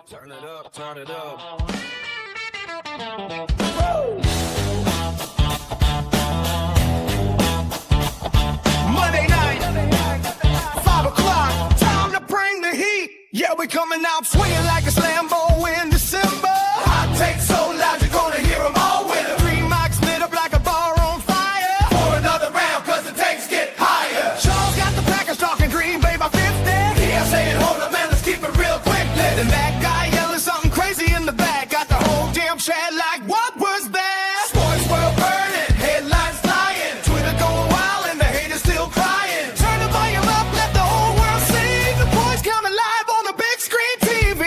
Turn it up, turn it up. Monday night, 5 o'clock, time to bring the heat. Yeah, we coming out swinging like a Lambo in December. Hot takes so loud you're gonna hear them all winter. 3 mics lit up like a bar on fire. For another round cause the takes get higher. Charles got the Packers talking Green Bay by 50. Yeah, saying hold up man, let's keep it real quick. And that guy yelling something crazy in the back. Got the whole damn chat like what was that? Sports world burning, headlines flying. Twitter going wild and the haters still crying. Turn the volume up, let the whole world see. The boys coming live on the big screen TV.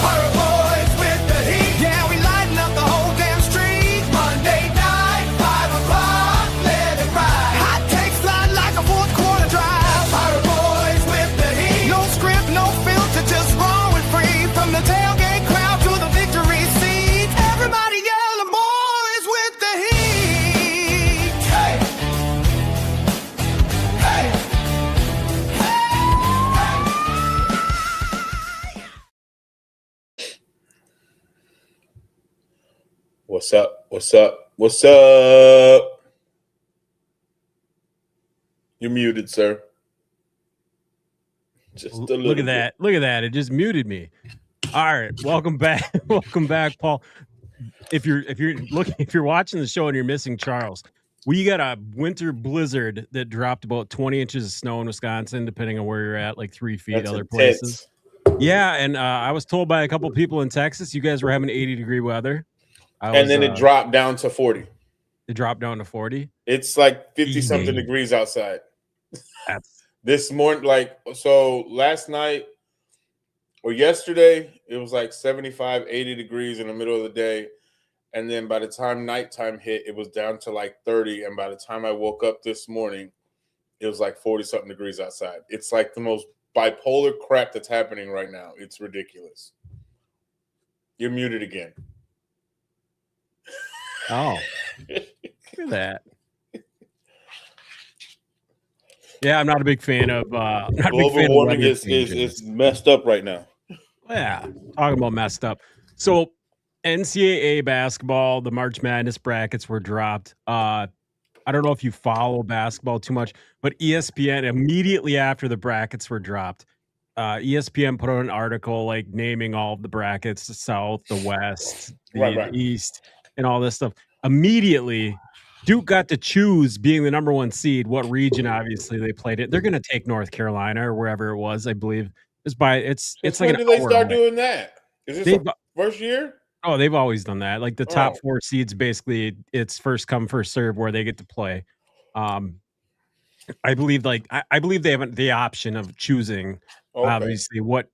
Pirate boys with the heat. Yeah, we lighting up the whole damn street. Monday night, 5 o'clock, let it ride. Hot takes fly like a fourth quarter drive. Pirate boys with the heat. No script, no filter, just raw and free. From the tailgate crowd to the victory seat. Everybody yelling boys with the heat. Hey. Hey. What's up? What's up? What's up? You're muted, sir. Just a little Look at that. Look at that. It just muted me. All right. Welcome back. Welcome back, Paul. If you're watching the show and you're missing Charles, we got a winter blizzard that dropped about 20 inches of snow in Wisconsin, depending on where you're at, like 3 feet That's other intense. places. Yeah, and I was told by a couple people in Texas, you guys were having 80-degree weather. And then it dropped down to 40. It dropped down to 40. It's like 50-something Easy. degrees outside. That's This morning, so last night or yesterday, it was like 75, 80 degrees in the middle of the day. And then by the time nighttime hit, it was down to like 30. And by the time I woke up this morning, it was like 40-something degrees outside. It's like the most bipolar crap that's happening right now. It's ridiculous. You're muted again. oh, look at that. Yeah, I'm not a big fan of Global warming is messed up right now. Yeah, talking about messed up. So NCAA basketball, the March Madness brackets were dropped. I don't know if you follow basketball too much, but ESPN immediately after the brackets were dropped, ESPN put out an article like naming all of the brackets, the South, the West, the East, and all this stuff. Immediately, Duke got to choose, being the number 1 seed, what region obviously they played it. They're going to take North Carolina or wherever it was, I believe. It's like when an did they hour start away. doing that? Is this the first year? Oh, they've always done that. Like the top 4 seeds, basically, it's first come, first serve where they get to play. I believe they have the option of choosing obviously what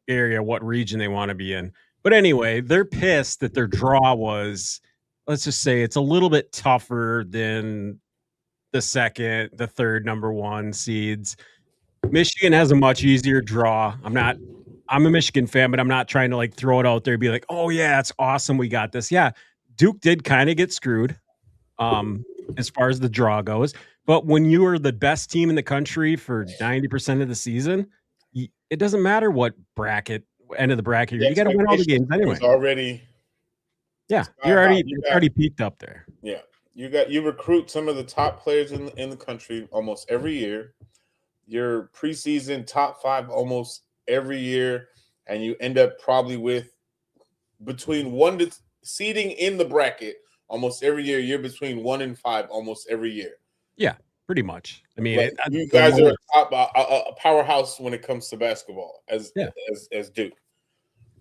area, what region they want to be in. But anyway, they're pissed that their draw was, let's just say, it's a little bit tougher than the second, the third number 1 seeds. Michigan has a much easier draw. I'm a Michigan fan, but I'm not trying to like throw it out there and be like, oh yeah, it's awesome, we got this. Yeah, Duke did kind of get screwed as far as the draw goes. But when you are the best team in the country for 90% of the season, it doesn't matter what end of the bracket. You got to win all the games anyway. You're already peaked up there. Yeah, you recruit some of the top players in the country almost every year. Your preseason top 5 almost every year, and you end up probably with between 1 to seeding in the bracket almost every year. You're between 1 and 5 almost every year. Yeah, pretty much. I mean, you guys are a powerhouse when it comes to basketball as Duke.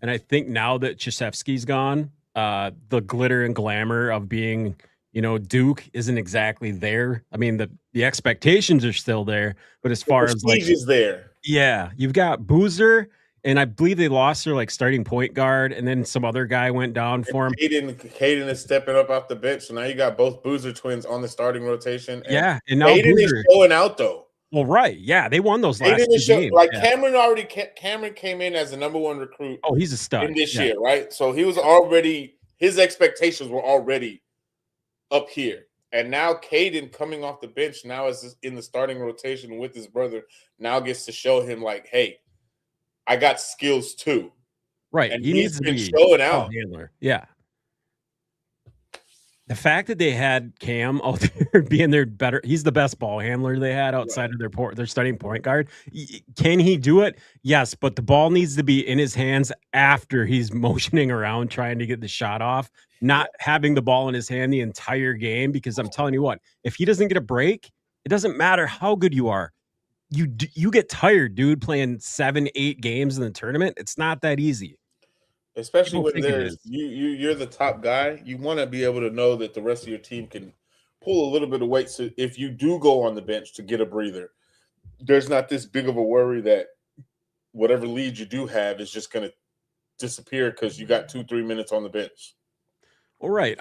And I think now that Krzyzewski's gone, the glitter and glamour of being, Duke isn't exactly there. I mean, the expectations are still there, but as far as like is there. Yeah, you've got Boozer, and I believe they lost their like starting point guard, and then some other guy went down for him. Caden is stepping up off the bench, so now you got both Boozer twins on the starting rotation. And now Caden is showing out though. Well, right, yeah, they won those last 2 games. Like Cameron came in as the number 1 recruit. Oh, he's a stud in this year, right? So he was already, his expectations were already up here. And now Caden coming off the bench now is in the starting rotation with his brother, now gets to show him like, hey, I got skills too, Right. and He needs he's to been be showing a out. handler. Yeah. The fact that they had Cam out there being their better, he's the best ball handler they had outside of their starting point guard. Can he do it? Yes, but the ball needs to be in his hands after he's motioning around trying to get the shot off, not having the ball in his hand the entire game. Because I'm telling you what, if he doesn't get a break, it doesn't matter how good you are. You get tired, dude, playing 7, 8 games in the tournament. It's not that easy. Especially People when think it there's is. you're the top guy. You want to be able to know that the rest of your team can pull a little bit of weight. So if you do go on the bench to get a breather, there's not this big of a worry that whatever lead you do have is just going to disappear because you got 2-3 minutes on the bench. All right.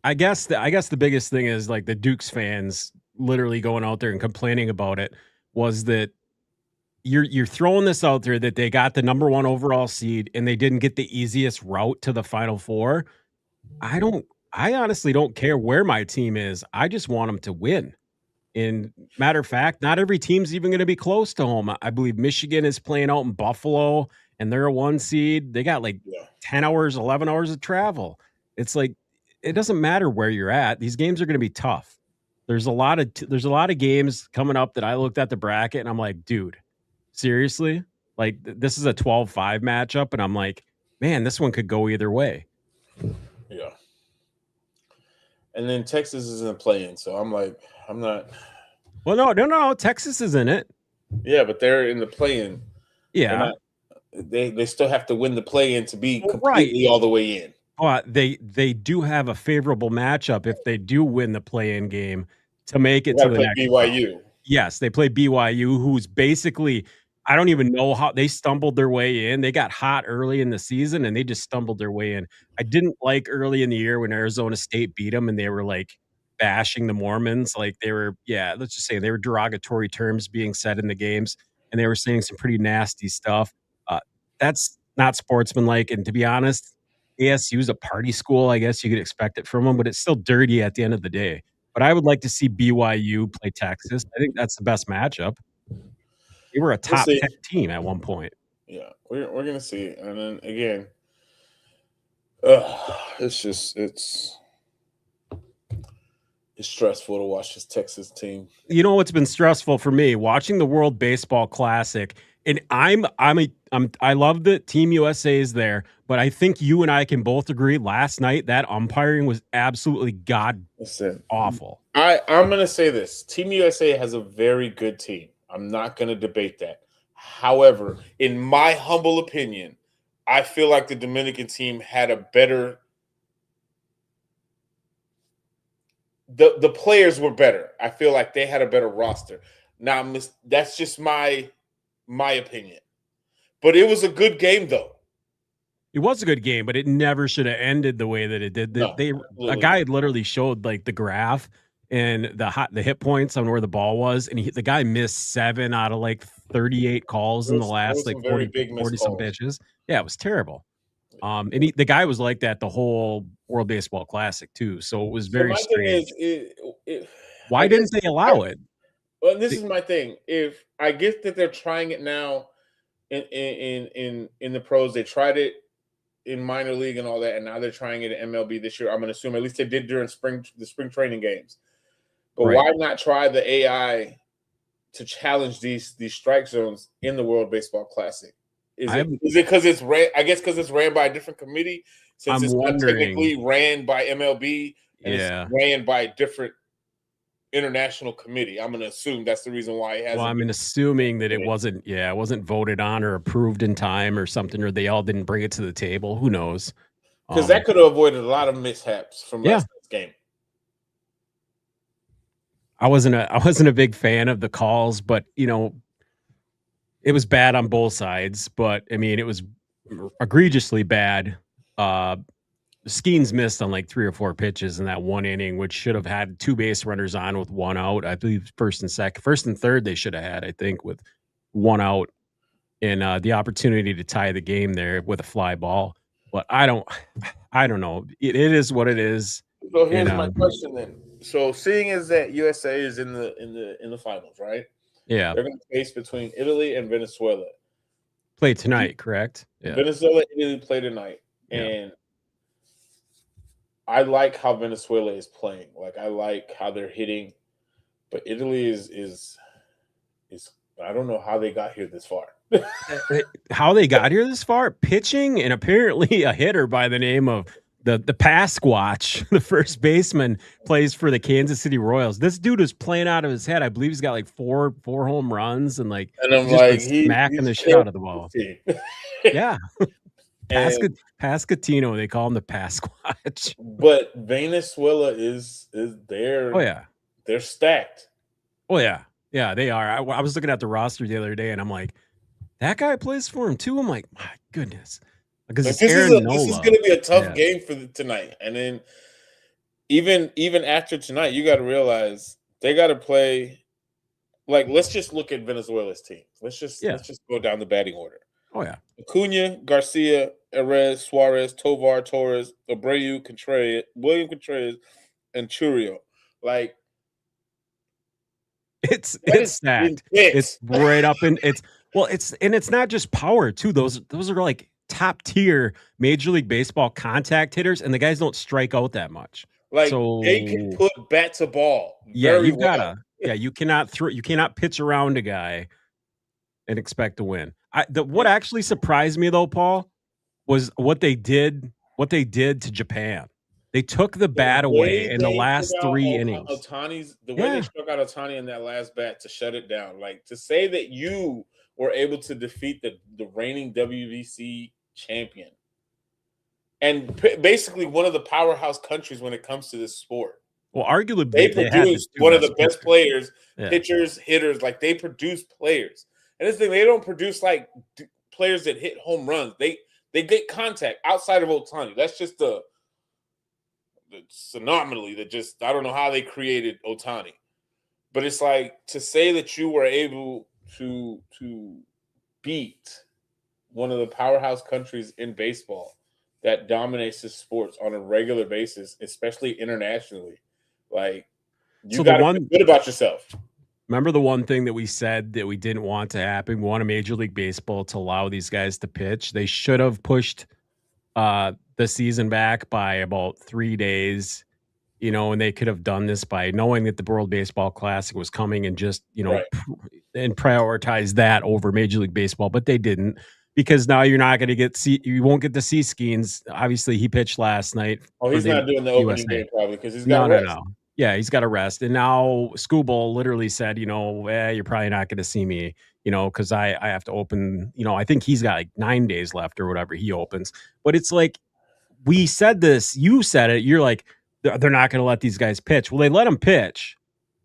I guess the biggest thing is like the Dukes fans literally going out there and complaining about it was that you're throwing this out there that they got the number 1 overall seed and they didn't get the easiest route to the Final Four. I honestly don't care where my team is. I just want them to win. And matter of fact, not every team's even going to be close to home. I believe Michigan is playing out in Buffalo and they're a 1 seed. They got like 10 hours, 11 hours of travel. It's like it doesn't matter where you're at. These games are going to be tough. There's a lot of games coming up that I looked at the bracket and I'm like, dude, seriously? Like this is a 12-5 matchup and I'm like, man, this one could go either way. Yeah. And then Texas is in the play-in, so I'm like, I'm not. Well, no. Texas is in it. Yeah, but they're in the play-in. Yeah. They still have to win the play-in to be completely all the way in. They do have a favorable matchup if they do win the play-in game to make it to the next BYU. round. Yes, they play BYU, who's basically I don't even know how they stumbled their way in. They got hot early in the season and they just stumbled their way in. I didn't like early in the year when Arizona State beat them and they were like bashing the Mormons. Like they were, let's just say they were derogatory terms being said in the games and they were saying some pretty nasty stuff. That's not sportsmanlike. And to be honest, ASU is a party school. I guess you could expect it from them, but it's still dirty at the end of the day. But I would like to see BYU play Texas. I think that's the best matchup. They were a top 10 team at one point. Yeah, we're gonna see. And then again, it's stressful to watch this Texas team. You know what's been stressful for me? Watching the World Baseball Classic. And I love that Team USA is there, but I think you and I can both agree last night that umpiring was absolutely awful. I'm gonna say this: Team USA has a very good team. I'm not gonna debate that. However, in my humble opinion, I feel like the Dominican team had a better. The players were better. I feel like they had a better roster. Now, that's just my opinion. But it was a good game, though. It was a good game, but it never should have ended the way that it did. A guy literally showed like the graph and the hit points on where the ball was, and the guy missed 7 out of like 38 calls in the last like 40 some pitches. Yeah, it was terrible. And the guy was like that the whole World Baseball Classic too. So it was very strange. Why didn't they allow it? Well, this is my thing. If I get that they're trying it now in the pros, they tried it in minor league and all that, and now they're trying it in MLB this year. I'm going to assume at least they did during the spring training games. But why not try the AI to challenge these strike zones in the World Baseball Classic? Is it because it's ran? I guess because it's ran by a different committee, since it's not technically ran by MLB and it's ran by a different international committee. I'm going to assume that's the reason why it hasn't. Well, I'm assuming that it wasn't voted on or approved in time or something, or they all didn't bring it to the table. Who knows? Because that could have avoided a lot of mishaps from last night's game. I wasn't a big fan of the calls, but it was bad on both sides. But I mean, it was egregiously bad. Skeens missed on like 3 or 4 pitches in that 1 inning, which should have had 2 base runners on with 1 out. I believe first and third they should have had, I think, with 1 out and the opportunity to tie the game there with a fly ball. But I don't know. It is what it is. So here's my question then. So seeing as that USA is in the finals, right? Yeah, they're going to face between Italy and Venezuela. Play tonight, correct? Yeah. Venezuela, Italy play tonight, and I like how Venezuela is playing. Like I like how they're hitting, but Italy is I don't know how they got here this far. How they got here this far? Pitching and apparently a hitter by the name of the Pasquatch, the first baseman, plays for the Kansas City Royals. This dude is playing out of his head. I believe he's got like four home runs and like and I'm just like smacking the shit out of the ball. Yeah. Pascatino, they call him the Pasquatch. But Venezuela is there. Oh yeah, they're stacked. Oh yeah, yeah, they are. I was looking at the roster the other day, and I'm like, that guy plays for him too. I'm like, my goodness, because this is going to be a tough game for tonight. And then even after tonight, you got to realize they got to play. Like, let's just look at Venezuela's team. Let's just go down the batting order. Oh yeah, Acuna, Garcia, Perez, Suarez, Tovar, Torres, Abreu, Contreras, William Contreras, and Churio. Like, it's stacked. It's right up in it's not just power too. Those are like top tier Major League Baseball contact hitters, and the guys don't strike out that much. Like, so they can put bat to ball. You cannot pitch around a guy and expect to win. What actually surprised me though, Paul, was what they did to Japan. They took the bat away in the last 3 innings. The way they struck out Ohtani in that last bat to shut it down. Like, to say that you were able to defeat the reigning WBC champion and basically one of the powerhouse countries when it comes to this sport. Well, arguably they produced one of the best players, pitchers, hitters. Like, they produce players. And this thing, they don't produce like players that hit home runs. They get contact outside of Ohtani. That's just the anomaly that just, I don't know how they created Ohtani. But it's like, to say that you were able to beat one of the powerhouse countries in baseball that dominates the sports on a regular basis, especially internationally, like, you got to feel good about yourself. Remember the one thing that we said that we didn't want to happen? We wanted Major League Baseball to allow these guys to pitch. They should have pushed the season back by about 3 days, and they could have done this by knowing that the World Baseball Classic was coming and just, and prioritize that over Major League Baseball. But they didn't, because now you're not going to you won't get to see Skeens. Obviously, he pitched last night. Oh, he's not doing the opening game probably because he's got rest. No. Yeah, he's got to rest. And now Scooble literally said, you're probably not going to see me, because I have to open, I think he's got like 9 days left or whatever he opens. But it's like, we said this, you said it, you're like, they're not going to let these guys pitch. Well, they let them pitch,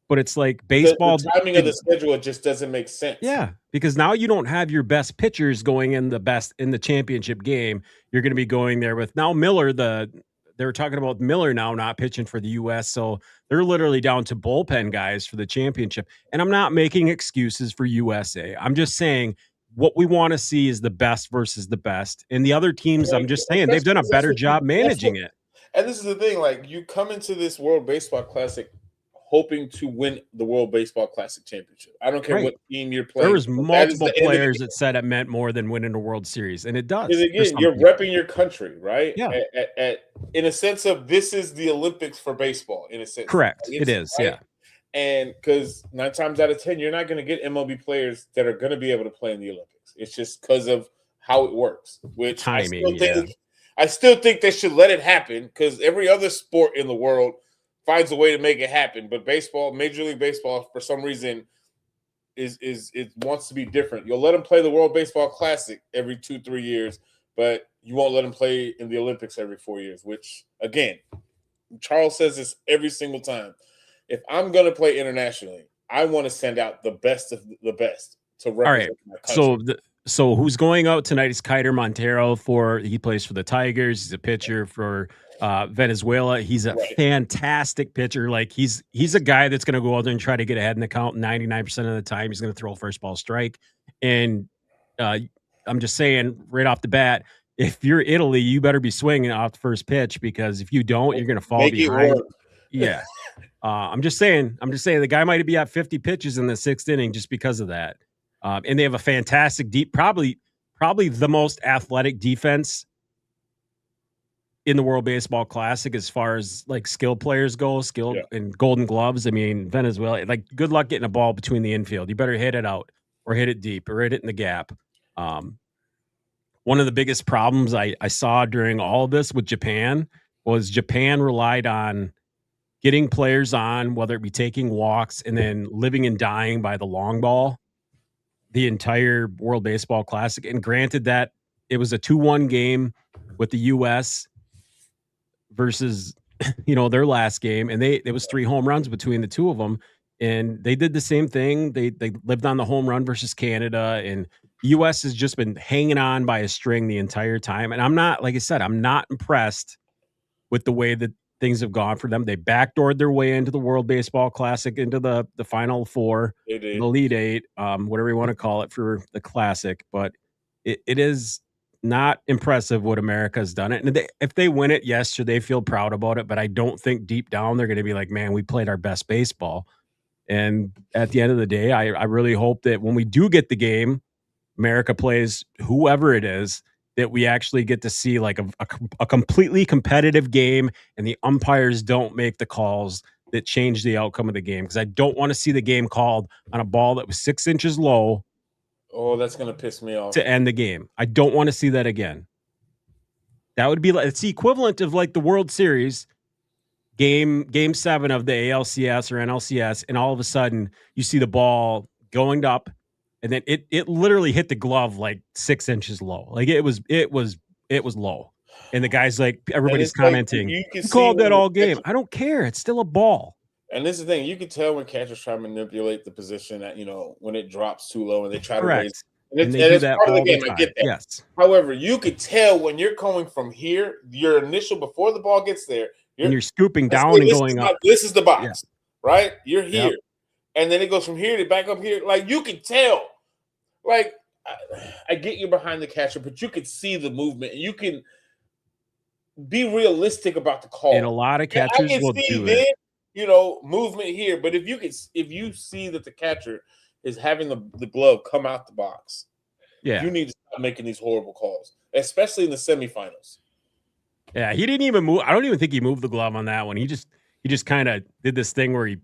but it's like baseball. The timing of the schedule, it just doesn't make sense. Yeah, because now you don't have your best pitchers going in the championship game. You're going to be going there with now Miller, they were talking about Miller now not pitching for the U.S., so they're literally down to bullpen guys for the championship. And I'm not making excuses for USA. I'm just saying what we want to see is the best versus the best. And the other teams, I'm just saying, they've done a better job managing it. And this is the thing, like, you come into this World Baseball Classic hoping to win the World Baseball Classic championship. I don't care what team you're playing. There was multiple players that said it meant more than winning a World Series, and it does. Because again, you're repping your country, right? Yeah. In a sense of, this is the Olympics for baseball, in a sense. Correct. It is, right? Yeah. And because 9 times out of 10, you're not going to get MLB players that are going to be able to play in the Olympics. It's just because of how it works, which timing, I still think they should let it happen, because every other sport in the world finds a way to make it happen. But baseball, Major League Baseball, for some reason, it wants to be different. You'll let them play the World Baseball Classic every 2-3 years, but you won't let them play in the Olympics every 4 years, which, again, Charles says this every single time. If I'm going to play internationally, I want to send out the best of the best to represent my country. So who's going out tonight is Kiter Montero. He plays for the Tigers. He's a pitcher for Venezuela. He's a fantastic pitcher. Like, he's a guy that's going to go out there and try to get ahead in the count 99% of the time. He's going to throw a first ball strike. And I'm just saying right off the bat, if you're Italy, you better be swinging off the first pitch, because if you don't, you're going to fall behind. Yeah. I'm just saying the guy might be at 50 pitches in the 6th inning just because of that. And they have a fantastic probably probably the most athletic defense in the World Baseball Classic as far as like skill players go, and Golden Gloves. I mean, Venezuela, like good luck getting a ball between the infield. You better hit it out or hit it deep or hit it in the gap. One of the biggest problems I saw during all of this with Japan was Japan relied on getting players on, whether it be taking walks and then living and dying by the long ball the entire World Baseball Classic. And granted that it was a 2-1 game with the U.S. versus, their last game. And it was 3 home runs between the two of them. And they did the same thing. They lived on the home run versus Canada. And the U.S. has just been hanging on by a string the entire time. And I'm not, like I said, I'm not impressed with the way that things have gone for them. They backdoored their way into the World Baseball Classic, into the Final Four, the Elite Eight, whatever you want to call it for the Classic. But it is not impressive what America's done it. And if they win it, yes, should they feel proud about it? But I don't think deep down they're going to be like, man, we played our best baseball. And at the end of the day, I really hope that when we do get the game, America plays whoever it is, that we actually get to see like a completely competitive game and the umpires don't make the calls that change the outcome of the game. Because I don't want to see the game called on a ball that was 6 inches low. Oh, that's going to piss me off. To end the game. I don't want to see that again. That would be like, it's the equivalent of like the World Series game 7 of the ALCS or NLCS, and all of a sudden you see the ball going up, and then it literally hit the glove like 6 inches low. Like it was low. And the guy's like, everybody's commenting, like, you called that all game. I don't care. It's still a ball. And this is the thing, you can tell when catchers try to manipulate the position that, when it drops too low and they try to raise. And it's part of the game. I get that. Yes. However, you could tell when you're coming from here, your initial before the ball gets there, you're scooping down and going up. This is the box, right? You're here. Yep. And then it goes from here to back up here. Like, you can tell. Like, I get you behind the catcher, but you can see the movement. And you can be realistic about the call. And a lot of catchers will do it. Movement here. But if you see that the catcher is having the glove come out the box, you need to stop making these horrible calls, especially in the semifinals. Yeah, he didn't even move. I don't even think he moved the glove on that one. He just kind of did this thing where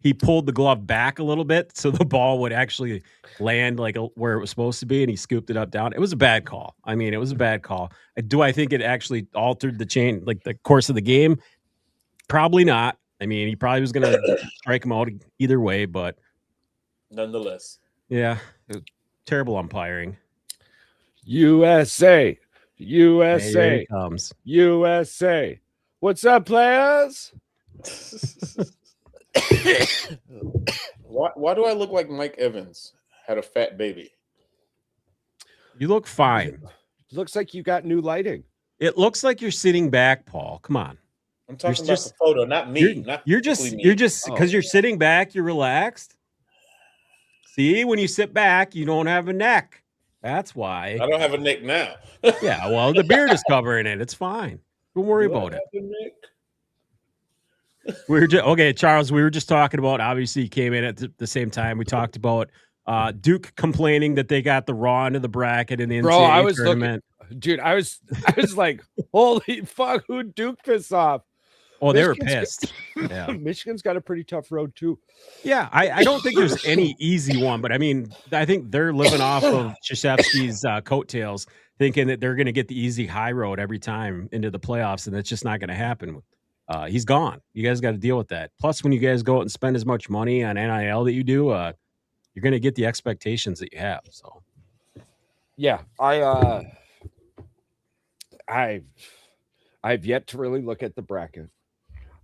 he pulled the glove back a little bit so the ball would actually land like where it was supposed to be, and he scooped it up down. It was a bad call. I mean, it was a bad call. Do I think it actually altered the course of the game? Probably not. I mean, he probably was going to strike him out either way, but nonetheless. Yeah, terrible umpiring. USA. Here he comes. USA. What's up, players? Why do I look like Mike Evans had a fat baby? You look fine. Looks like you got new lighting. It looks like you're sitting back, Paul. Come on. I'm talking about the photo, not me. You're just because you're sitting back, you're relaxed. See, when you sit back, you don't have a neck. That's why. I don't have a neck now. Yeah, well, the beard is covering it. It's fine. Don't worry about it. Okay, Charles, we were just talking about, obviously, you came in at the same time. We talked about Duke complaining that they got the raw end of the bracket in the NCAA tournament. Dude, I was like, holy fuck, who Duke pissed off? Oh, they were pissed. Yeah. Michigan's got a pretty tough road, too. Yeah, I don't think there's any easy one, but I mean, I think they're living off of Krzyzewski's coattails, thinking that they're going to get the easy high road every time into the playoffs, and that's just not going to happen. He's gone. You guys got to deal with that. Plus, when you guys go out and spend as much money on NIL that you do, you're going to get the expectations that you have. So, yeah, I've yet to really look at the bracket.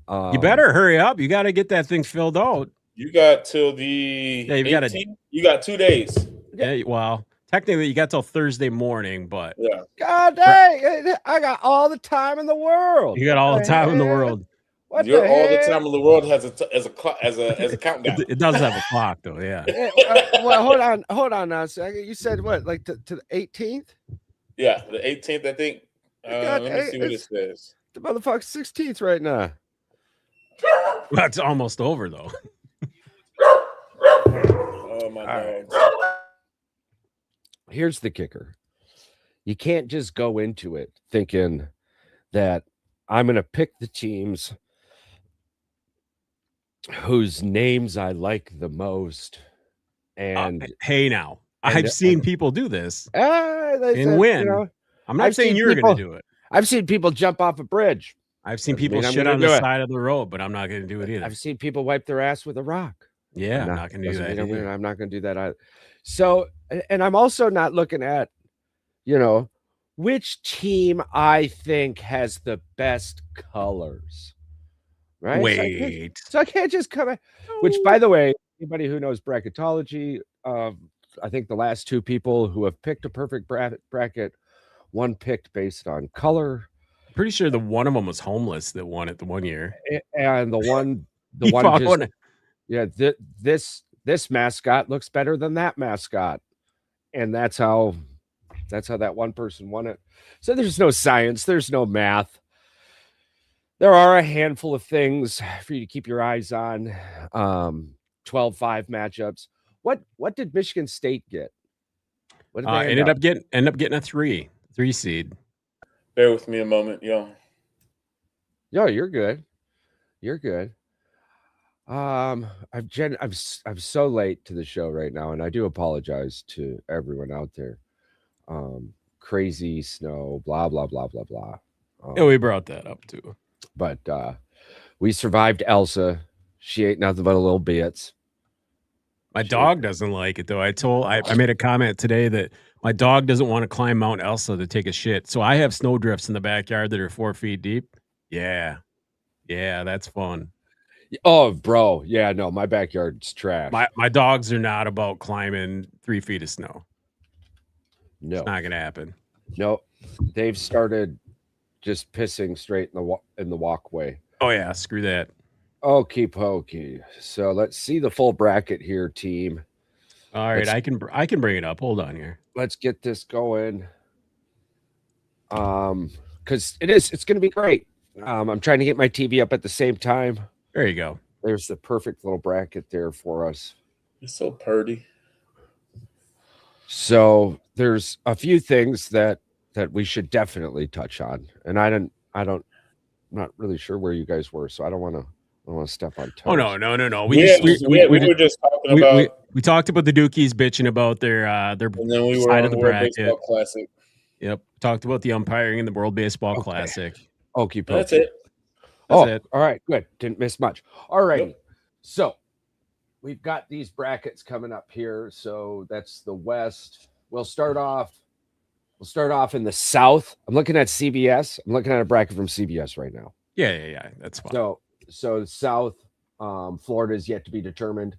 You better hurry up. You got to get that thing filled out. You got till the 18th? You got 2 days. Yeah, well, technically you got till Thursday morning, but yeah. God dang, I got all the time in the world. You got all the time in the world. All the time in the world has a countdown. It does have a clock though, yeah. Well, hold on now a second. You said what, like to the 18th? Yeah, the 18th, I think. Let me see what it says. The motherfucker's 16th right now. That's almost over though. Oh my God. Here's the kicker. you can't just go into it thinking that I'm going to pick the teams whose names I like the most. And hey, now I've seen people do this and win. You know, I'm not saying you're going to do it. I've seen people jump off a bridge. I've seen people shit on the side of the road, but I'm not going to do it either. I've seen people wipe their ass with a rock. Yeah, I'm not going to do that either. I'm not going to do that either. So, and I'm also not looking at, you know, which team I think has the best colors. Right? Wait. So I can't just come in. Which, by the way, anybody who knows bracketology, I think the last two people who have picked a perfect bracket, one picked based on color. Pretty sure the one of them was homeless that won it the one year, and the one just, yeah, this mascot looks better than that mascot, and that's how that one person won it. So there's no science, there's no math. There are a handful of things for you to keep your eyes on. 12-5 matchups. What did Michigan State get? What did they end up getting a 3 seed. Bear with me a moment, yo. Yo, you're good. You're good. I'm so late to the show right now, and I do apologize to everyone out there. Crazy snow, blah blah blah blah blah. Yeah, we brought that up too. But we survived Elsa. She ate nothing but a little bits. My dog doesn't like it though. I made a comment today that my dog doesn't want to climb Mount Elsa to take a shit. So I have snowdrifts in the backyard that are 4 feet deep. Yeah, that's fun. Oh, bro. Yeah, no, my backyard's trash. My dogs are not about climbing 3 feet of snow. No, it's not gonna happen. No, they've started just pissing straight in the walkway. Oh yeah, screw that. Okie pokey. So let's see the full bracket here, team. All right, I can bring it up. Hold on here. Let's get this going. Because it's going to be great. I'm trying to get my TV up at the same time. There you go. There's the perfect little bracket there for us. It's so purty. So there's a few things that we should definitely touch on, and I'm not really sure where you guys were, so I don't want to step on toes. Oh no. We were just talking about. We talked about the Dukies bitching about their and then we side were of the bracket. Baseball Classic. Yep, talked about the umpiring in the World Baseball Classic. Okay, that's it. That's it. All right, good. Didn't miss much. All right. Yep. So we've got these brackets coming up here. So that's the West. We'll start off in the South. I'm looking at CBS. I'm looking at a bracket from CBS right now. Yeah. That's fine. So the South, Florida is yet to be determined.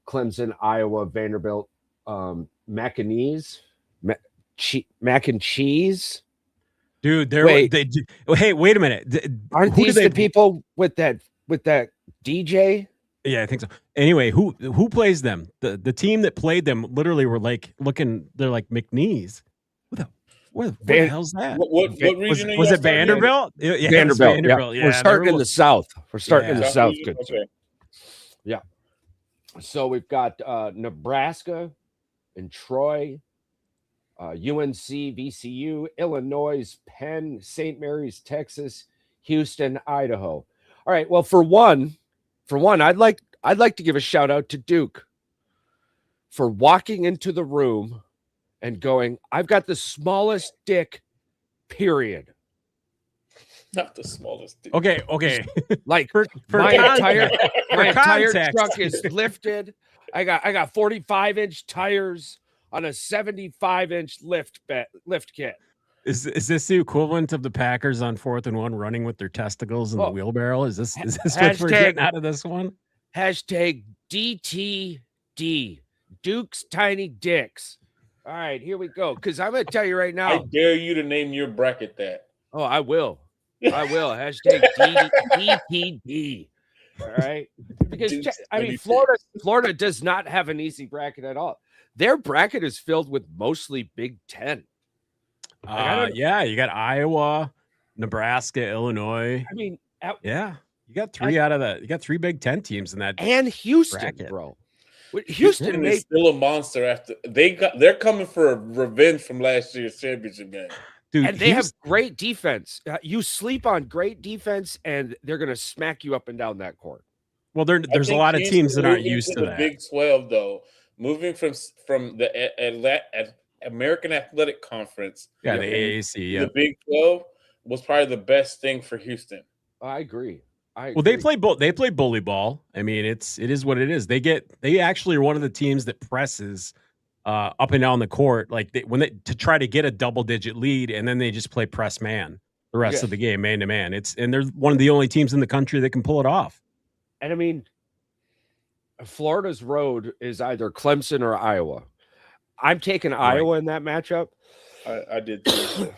Clemson, Iowa, Vanderbilt, mac and cheese. Dude, hey, wait a minute. Aren't these the people with that DJ? Yeah, I think so. Anyway, who plays them? The team that played them literally were like looking. They're like McNeese. What the hell's that? What region was it? Vanderbilt? Yeah, Vanderbilt. Yeah. We're starting in the South. Good. Okay. Yeah. So we've got Nebraska and Troy, UNC, VCU, Illinois, Penn, St. Mary's, Texas, Houston, Idaho. All right. Well, for one, I'd like to give a shout out to Duke for walking into the room and going, I've got the smallest dick, period. Not the smallest dick. Okay. Like my entire truck is lifted. I got 45-inch tires on a 75-inch lift kit. Is this the equivalent of the Packers on 4th and 1 running with their testicles in the wheelbarrow? Is this what we're getting out of this one? Hashtag DTD, Duke's Tiny Dicks. All right, here we go. Because I'm going to tell you right now. I dare you to name your bracket that. Oh, I will. Hashtag DTD. All right. Because, Florida does not have an easy bracket at all. Their bracket is filled with mostly Big Ten. Yeah, you got Iowa, Nebraska, Illinois. I mean, you got three out of you got 3 Big Ten teams in that and Houston, bracket. bro. Houston is still a monster after they're coming for a revenge from last year's championship game. Dude, and they have great defense. You sleep on great defense, and they're going to smack you up and down that court. Well, there's a lot of teams that aren't used to the that. Big 12, though, moving from the American Athletic Conference, the AAC, the Big 12 was probably the best thing for Houston. I agree. Well, they play bully ball. I mean, it is what it is. They actually are one of the teams that presses up and down the court, like to try to get a double-digit lead, and then they just play press man the rest of the game, man to man. And they're one of the only teams in the country that can pull it off. And I mean, Florida's road is either Clemson or Iowa. I'm taking Iowa in that matchup. I did too.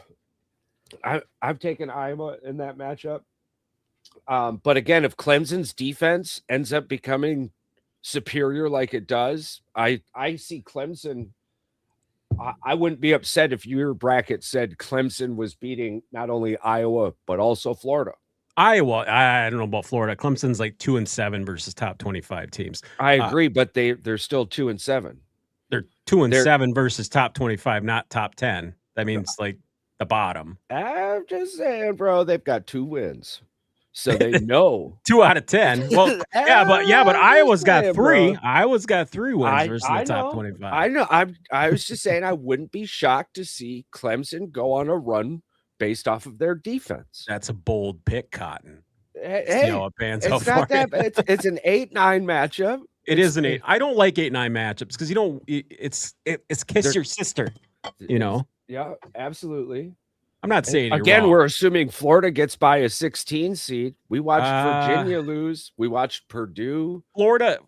I've taken Iowa in that matchup. But again, if Clemson's defense ends up becoming superior like it does, I see Clemson. I wouldn't be upset if your bracket said Clemson was beating not only Iowa, but also Florida. Iowa, I don't know about Florida. Clemson's like 2-7 versus top 25 teams. I agree, but they're still 2-7. They're 2-7 versus top 25, not top 10. That means like the bottom. I'm just saying, bro, they've got 2 wins. So they know 2 out of 10. Well, but Iowa's got 3. Bro. Iowa's got 3 wins versus the top 25. I know. I was just saying I wouldn't be shocked to see Clemson go on a run based off of their defense. That's a bold pick, Cotton. Hey, it's not that. It's an 8-9 matchup. It is an 8. I don't like 8-9 matchups because you don't. It's kiss your sister. You know. Yeah, absolutely. I'm not saying again. We're assuming Florida gets by a 16 seed. We watched Virginia lose. We watched Purdue. Florida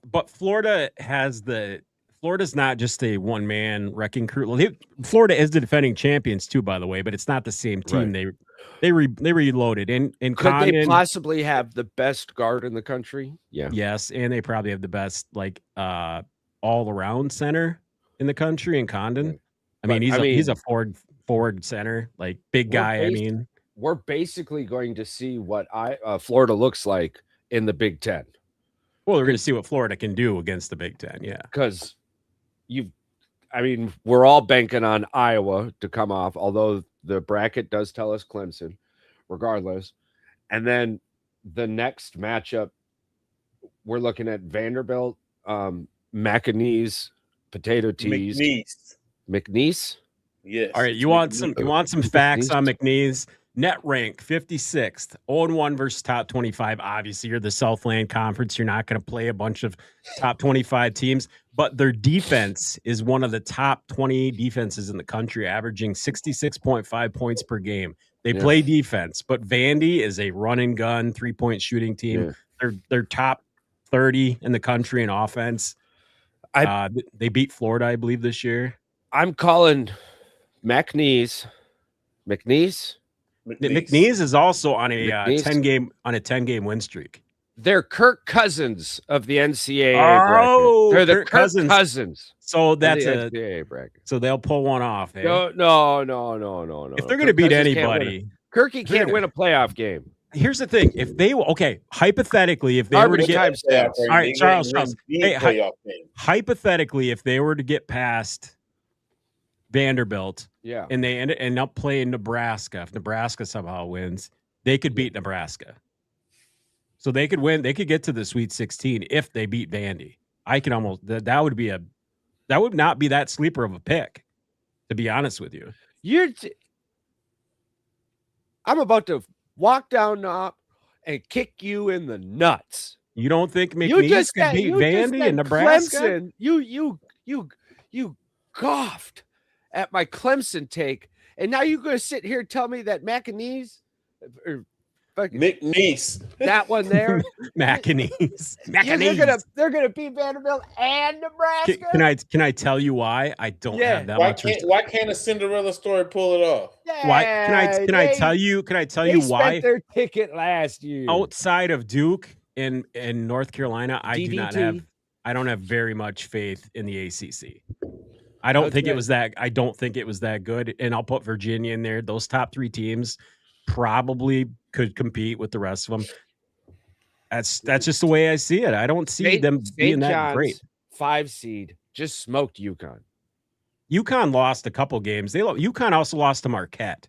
Florida's not just a one-man wrecking crew. Florida is the defending champions too, by the way, but it's not the same team. Right. They reloaded. And could Condon, they possibly have the best guard in the country? Yeah. Yes, and they probably have the best all-around center in the country in Condon. I mean, he's a forward center, like big guy. We're basically going to see what Florida looks like in the Big Ten. Well, we're going to see what Florida can do against the Big Ten. Yeah, because we're all banking on Iowa to come off, although the bracket does tell us Clemson, regardless. And then the next matchup, we're looking at Vanderbilt, McNeese, Potato Tees, McNeese. Yes. All right. You want some facts on McNeese? Net rank 56th, 0-1 versus top 25. Obviously, you're the Southland Conference. You're not going to play a bunch of top 25 teams, but their defense is one of the top 20 defenses in the country, averaging 66.5 points per game. They play defense, but Vandy is a run and gun 3-point shooting team. Yeah. They're top 30 in the country in offense. They beat Florida, I believe, this year. I'm calling McNeese. McNeese is also on a 10-game win streak. They're Kirk Cousins of the NCAA bracket. They're the Kirk Cousins. So that's a NCAA bracket. So they'll pull one off. Eh? No. If they're going to beat anybody, Kirky can't win a playoff game. Here's the thing: hypothetically, if they were to get all right, Charles. Hey, hypothetically, if they were to get past Vanderbilt, and they end up playing Nebraska. If Nebraska somehow wins, they could beat Nebraska. So they could win. They could get to the Sweet 16 if they beat Vandy. I can almost that would not be that sleeper of a pick, to be honest with you. I'm about to walk down now and kick you in the nuts. You don't think McNeese could beat Vandy and Nebraska? Clemson. You coughed at my Clemson take, and now you're going to sit here and tell me that McNeese, that one there, McNeese. They're gonna beat Vanderbilt and Nebraska. Can I tell you why I don't have that much? Why can't a Cinderella story pull it off? Yeah, why can I tell you why? Spent their ticket last year. Outside of Duke and North Carolina, I don't have very much faith in the ACC. I don't think it was that good. And I'll put Virginia in there. Those top 3 teams probably could compete with the rest of them. That's just the way I see it. I don't see them being that great. 5 seed just smoked UConn. UConn lost a couple games. UConn also lost to Marquette,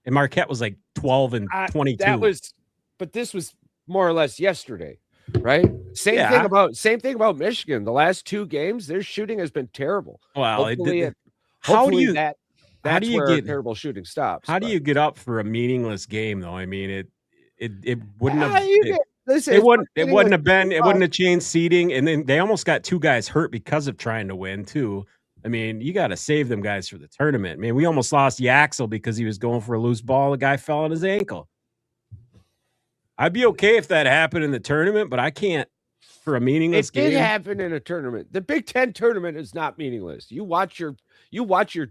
and Marquette was like 12 and 22. But this was more or less yesterday, right? Same thing about Michigan. The last 2 games, their shooting has been terrible. Well, hopefully that's where terrible shooting stops. How do you get up for a meaningless game, though? I mean, it wouldn't have. Listen, it wouldn't have changed seeding, and then they almost got 2 guys hurt because of trying to win too. I mean, you got to save them guys for the tournament. Man, we almost lost Yaxel because he was going for a loose ball. The guy fell on his ankle. I'd be okay if that happened in the tournament, but I can't for a meaningless game. It did happen in a tournament. The Big Ten tournament is not meaningless. You watch your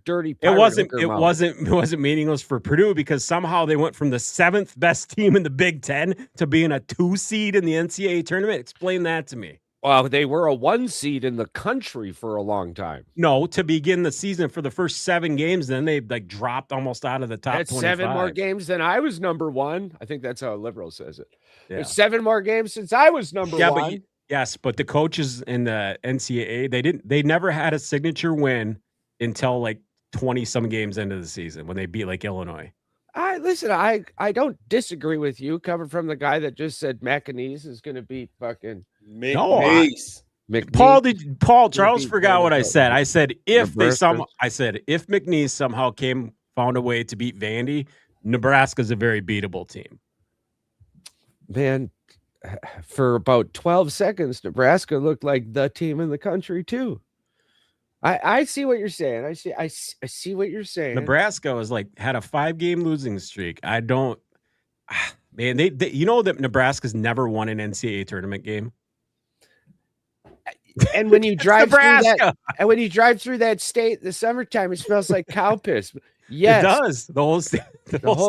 dirty. It wasn't meaningless for Purdue because somehow they went from the 7th best team in the Big Ten to being a 2 seed in the NCAA tournament. Explain that to me. Well, they were a 1 seed in the country for a long time. No, to begin the season for the first 7 games, then they dropped almost out of the top 25. 7 more games than I was number 1. I think that's how a liberal says it. Yeah. There's 7 more games since I was number 1. Yes, but the coaches in the NCAA, they never had a signature win until like 20 some games into the season when they beat like Illinois. I don't disagree with you coming from the guy that just said McNeese is going to beat fucking McNeese. Paul Charles forgot what I said. I said if McNeese somehow found a way to beat Vandy, Nebraska's a very beatable team. Man, for about 12 seconds, Nebraska looked like the team in the country too. I see what you're saying. I see what you're saying. Nebraska was had a 5-game losing streak. I don't, man. They you know that Nebraska's never won an NCAA tournament game. And when you drive through that state, the summertime, it smells like cow piss. Yes, it does. The whole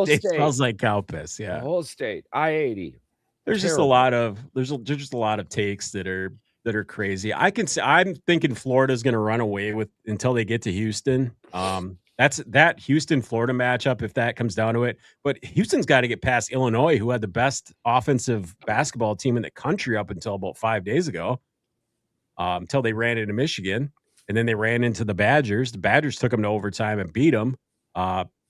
state smells like cow piss. Yeah, the whole state. I-80. There's just a lot of takes that are crazy. I'm thinking Florida's going to run away until they get to Houston. That's that Houston-Florida matchup if that comes down to it. But Houston's got to get past Illinois, who had the best offensive basketball team in the country up until about 5 days ago. Until they ran into Michigan, and then they ran into the Badgers. The Badgers took them to overtime and beat them.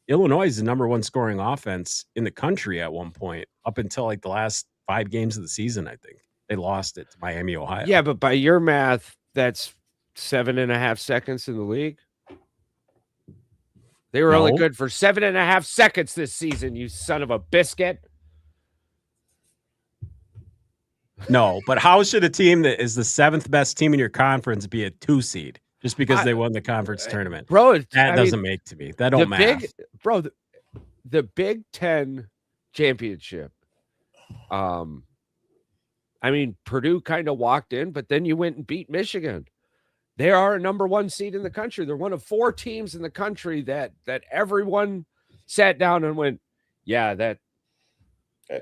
Illinois is the number 1 scoring offense in the country at one point, up until the last 5 games of the season, I think. They lost it to Miami, Ohio. Yeah, but by your math, that's 7.5 seconds in the league. They were only good for 7.5 seconds this season, you son of a biscuit. No, but how should a team that is the 7th best team in your conference be a 2 seed just because they won the conference tournament? Bro, that doesn't make to me. That don't matter. The Big Ten championship. Purdue kind of walked in, but then you went and beat Michigan. They are a number 1 seed in the country. They're one of 4 teams in the country that everyone sat down and went, yeah, that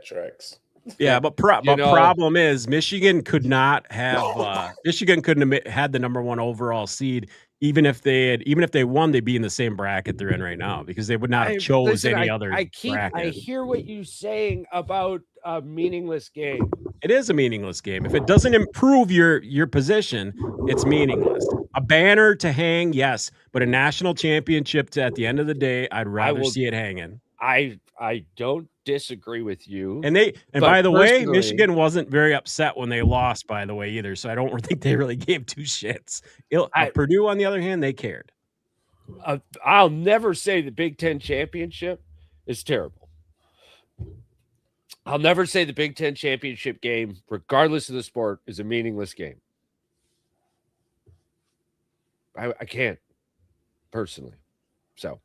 tracks. Yeah, but problem is Michigan could not have Michigan couldn't have had the number 1 overall seed even if they won, they'd be in the same bracket they're in right now because they would not have chose any other bracket. I hear what you're saying about a meaningless game. It is a meaningless game. If it doesn't improve your position, it's meaningless. A banner to hang, yes, but a national championship at the end of the day, I'd rather see it hanging. I don't disagree with you. And by the way, Michigan wasn't very upset when they lost, by the way, either. So I don't think they really gave 2 shits. Purdue, on the other hand, they cared. I'll never say the Big Ten championship is terrible. I'll never say the Big Ten championship game, regardless of the sport, is a meaningless game. I can't personally. So.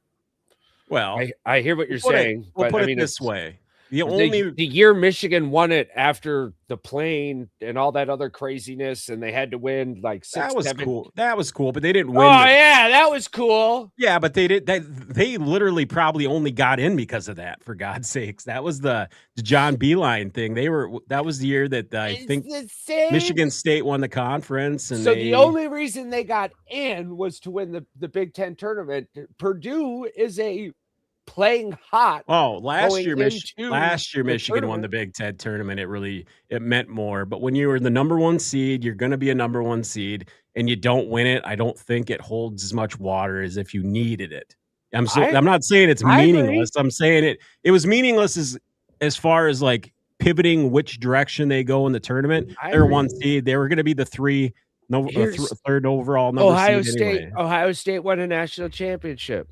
Well, I hear what you're saying. We'll put it this way. The year Michigan won it after the plane and all that other craziness, and they had to win like 6. That was cool. That was cool, but they didn't win. Oh yeah, that was cool. Yeah, but they did. They literally probably only got in because of that. For God's sakes, that was the John Beeline thing. That was the year that I think Michigan State won the conference, and so the only reason they got in was to win the Big Ten tournament. Purdue is a playing hot. Oh, last going year, into Michigan won the Big Ten tournament. It meant more. But when you were the number one seed, you're going to be a number one seed, and you don't win it. I don't think it holds as much water as if you needed it. I'm not saying it's meaningless. I'm saying it was meaningless as far as like pivoting which direction they go in the tournament. They're one seed. They were going to be the third overall number seed anyway. Ohio State won a national championship,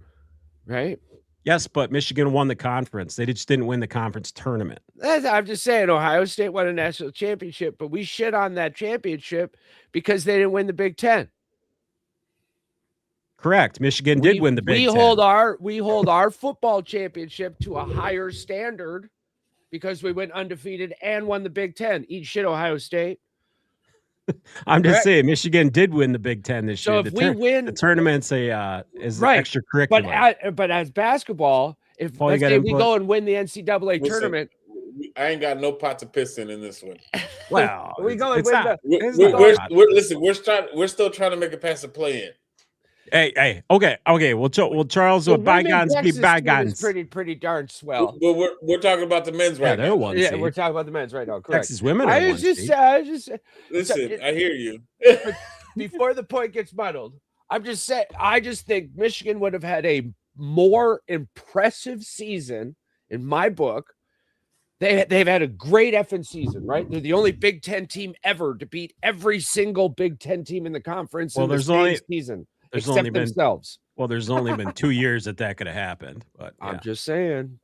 right? Yes, but Michigan won the conference. They just didn't win the conference tournament. I'm just saying Ohio State won a national championship, but we shit on that championship because they didn't win the Big Ten. Correct. Michigan did win the Big Ten. We hold our football championship to a higher standard because we went undefeated and won the Big Ten. Eat shit, Ohio State. I'm just saying Michigan did win the Big Ten this year. So if we win the tournament's extracurricular. But as basketball, if let's say we go and win the NCAA tournament, I ain't got no pot to piss in this one. Well, we go and win we're still trying to make it past the play-in. Hey, okay. Well, Charles, bygones be bygones. Pretty darn swell. But we're talking about the men's right now. We're talking about the men's right now. Correct. Texas women. I just listen. I hear you. Before the point gets muddled, I'm just saying. I just think Michigan would have had a more impressive season in my book. They've had a great effing season, right? They're the only Big Ten team ever to beat every single Big Ten team in the conference in the same season. There's only been themselves. Well, there's only been 2 years that could have happened. But I'm just saying,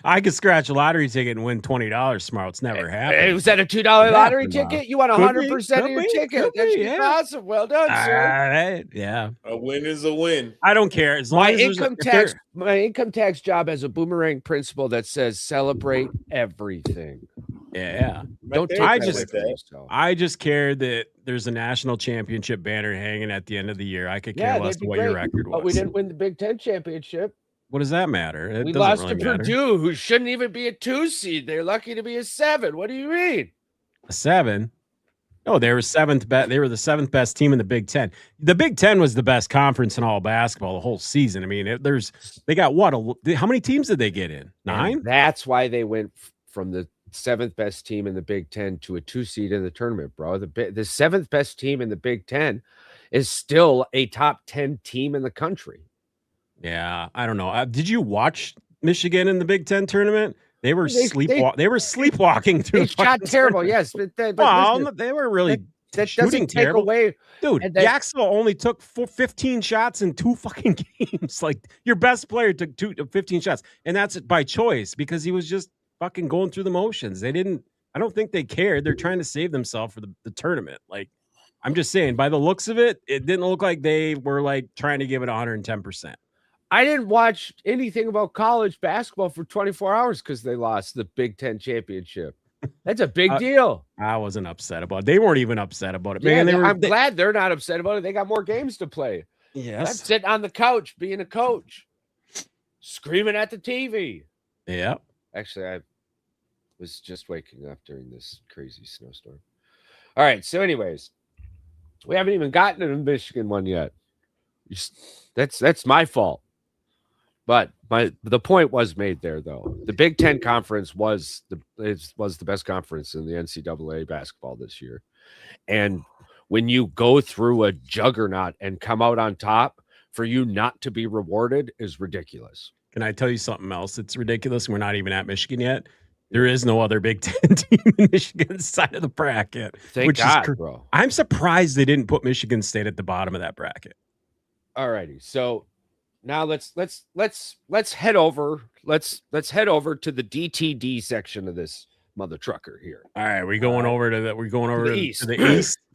I could scratch a lottery ticket and win $20 tomorrow. It's never happened. Was that a $2 lottery ticket? You won 100% of your ticket. That's awesome. Well done, sir. Yeah, a win is a win. I don't care as long as my income tax job has a boomerang principle that says celebrate everything. Yeah. I just care that there's a national championship banner hanging at the end of the year. I could care less what your record was. But we didn't win the Big Ten championship. What does that matter? We lost to Purdue, who shouldn't even be a 2 seed. They're lucky to be a 7. What do you mean? A 7? No, they were seventh best. They were the 7th best team in the Big Ten. The Big Ten was the best conference in all basketball the whole season. I mean, they got how many teams did they get in? 9? And that's why they went from the 7th best team in the Big Ten to a 2 seed in the tournament, bro. The 7th best team in the Big Ten is still a top 10 team in the country. Yeah, I don't know. Did you watch Michigan in the Big Ten tournament? They were sleepwalking through. They shot terrible, yes. But they were really shooting terrible. Away. Dude, Jacksonville only took 15 shots in 2 fucking games. Like, your best player took 15 shots, and that's by choice because he was just fucking going through the motions. I don't think they cared. They're trying to save themselves for the tournament. Like, I'm just saying, by the looks of it, it didn't look like they were like trying to give it 110%. I didn't watch anything about college basketball for 24 hours because they lost the Big Ten championship. That's a big deal. I wasn't upset about it. They weren't even upset about it, man. I'm glad they're not upset about it. They got more games to play. Yes. I'm sitting on the couch being a coach, screaming at the TV. Yeah. Actually, I was just waking up during this crazy snowstorm. All right. So anyways, we haven't even gotten to the Michigan one yet. That's my fault. But the point was made there, though. The Big Ten Conference was the best conference in the NCAA basketball this year. And when you go through a juggernaut and come out on top, for you not to be rewarded is ridiculous. Can I tell you something else? It's ridiculous. We're not even at Michigan yet. There is no other Big Ten team in Michigan's side of the bracket. Thank God, bro. I'm surprised they didn't put Michigan State at the bottom of that bracket. All righty. So now let's head over. Let's head over to the DTD section of this mother trucker here. All right, we're going over to the east.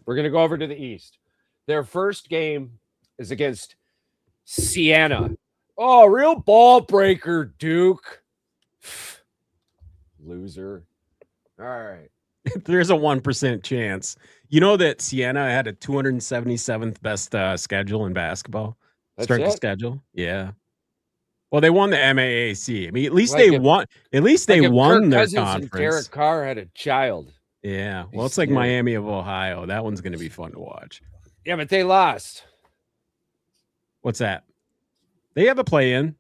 We're gonna go over to the east. Their first game is against Siena. Oh, real ball breaker, Duke. Loser. All right. There's a 1% chance. You know that Siena had a 277th best schedule in basketball. Strength of schedule. Yeah. Well, they won the MAAC. I mean, at least they won. At least they won their conference. And Derek Carr had a child. Yeah. Well, it's like Miami of Ohio. That one's going to be fun to watch. Yeah, but they lost. What's that? They have a play-in.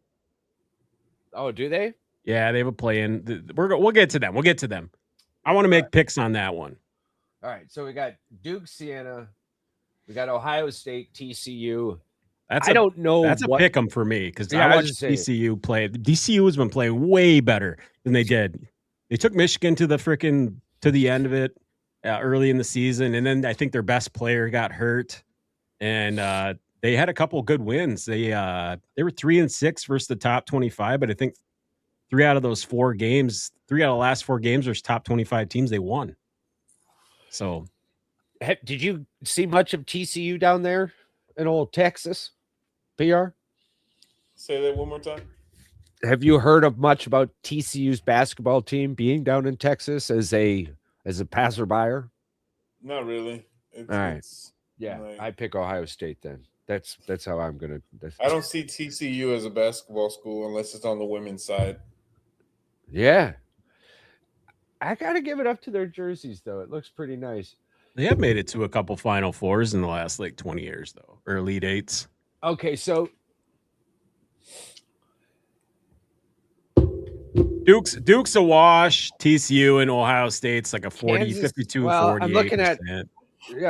Oh, do they? Yeah, they have a play-in. We'll get to them. We'll get to them. I want to make picks on that one. All right, so we got Duke, Siena. We got Ohio State, TCU. I don't know. That's a pick 'em for me because Yeah, I watched TCU play. DCU has been playing way better than they did. They took Michigan to the end of it early in the season, and then I think their best player got hurt, and they had a couple good wins. They were 3-6 versus the top 25, but I think 3 out of the last 4 games versus top 25 teams they won. So, did you see much of TCU down there in old Texas? PR? Say that one more time. Have you heard of much about TCU's basketball team being down in Texas as a passerby? Not really. All right. Yeah, like, I pick Ohio State then. That's how I'm gonna. I don't see TCU as a basketball school unless it's on the women's side. Yeah, I gotta give it up to their jerseys though. It looks pretty nice. They have made it to a couple Final Fours in the last 20 years though, or Elite Eights. Okay, so Duke's a wash. TCU and Ohio State's like a 40, Kansas, 52, well, 48%.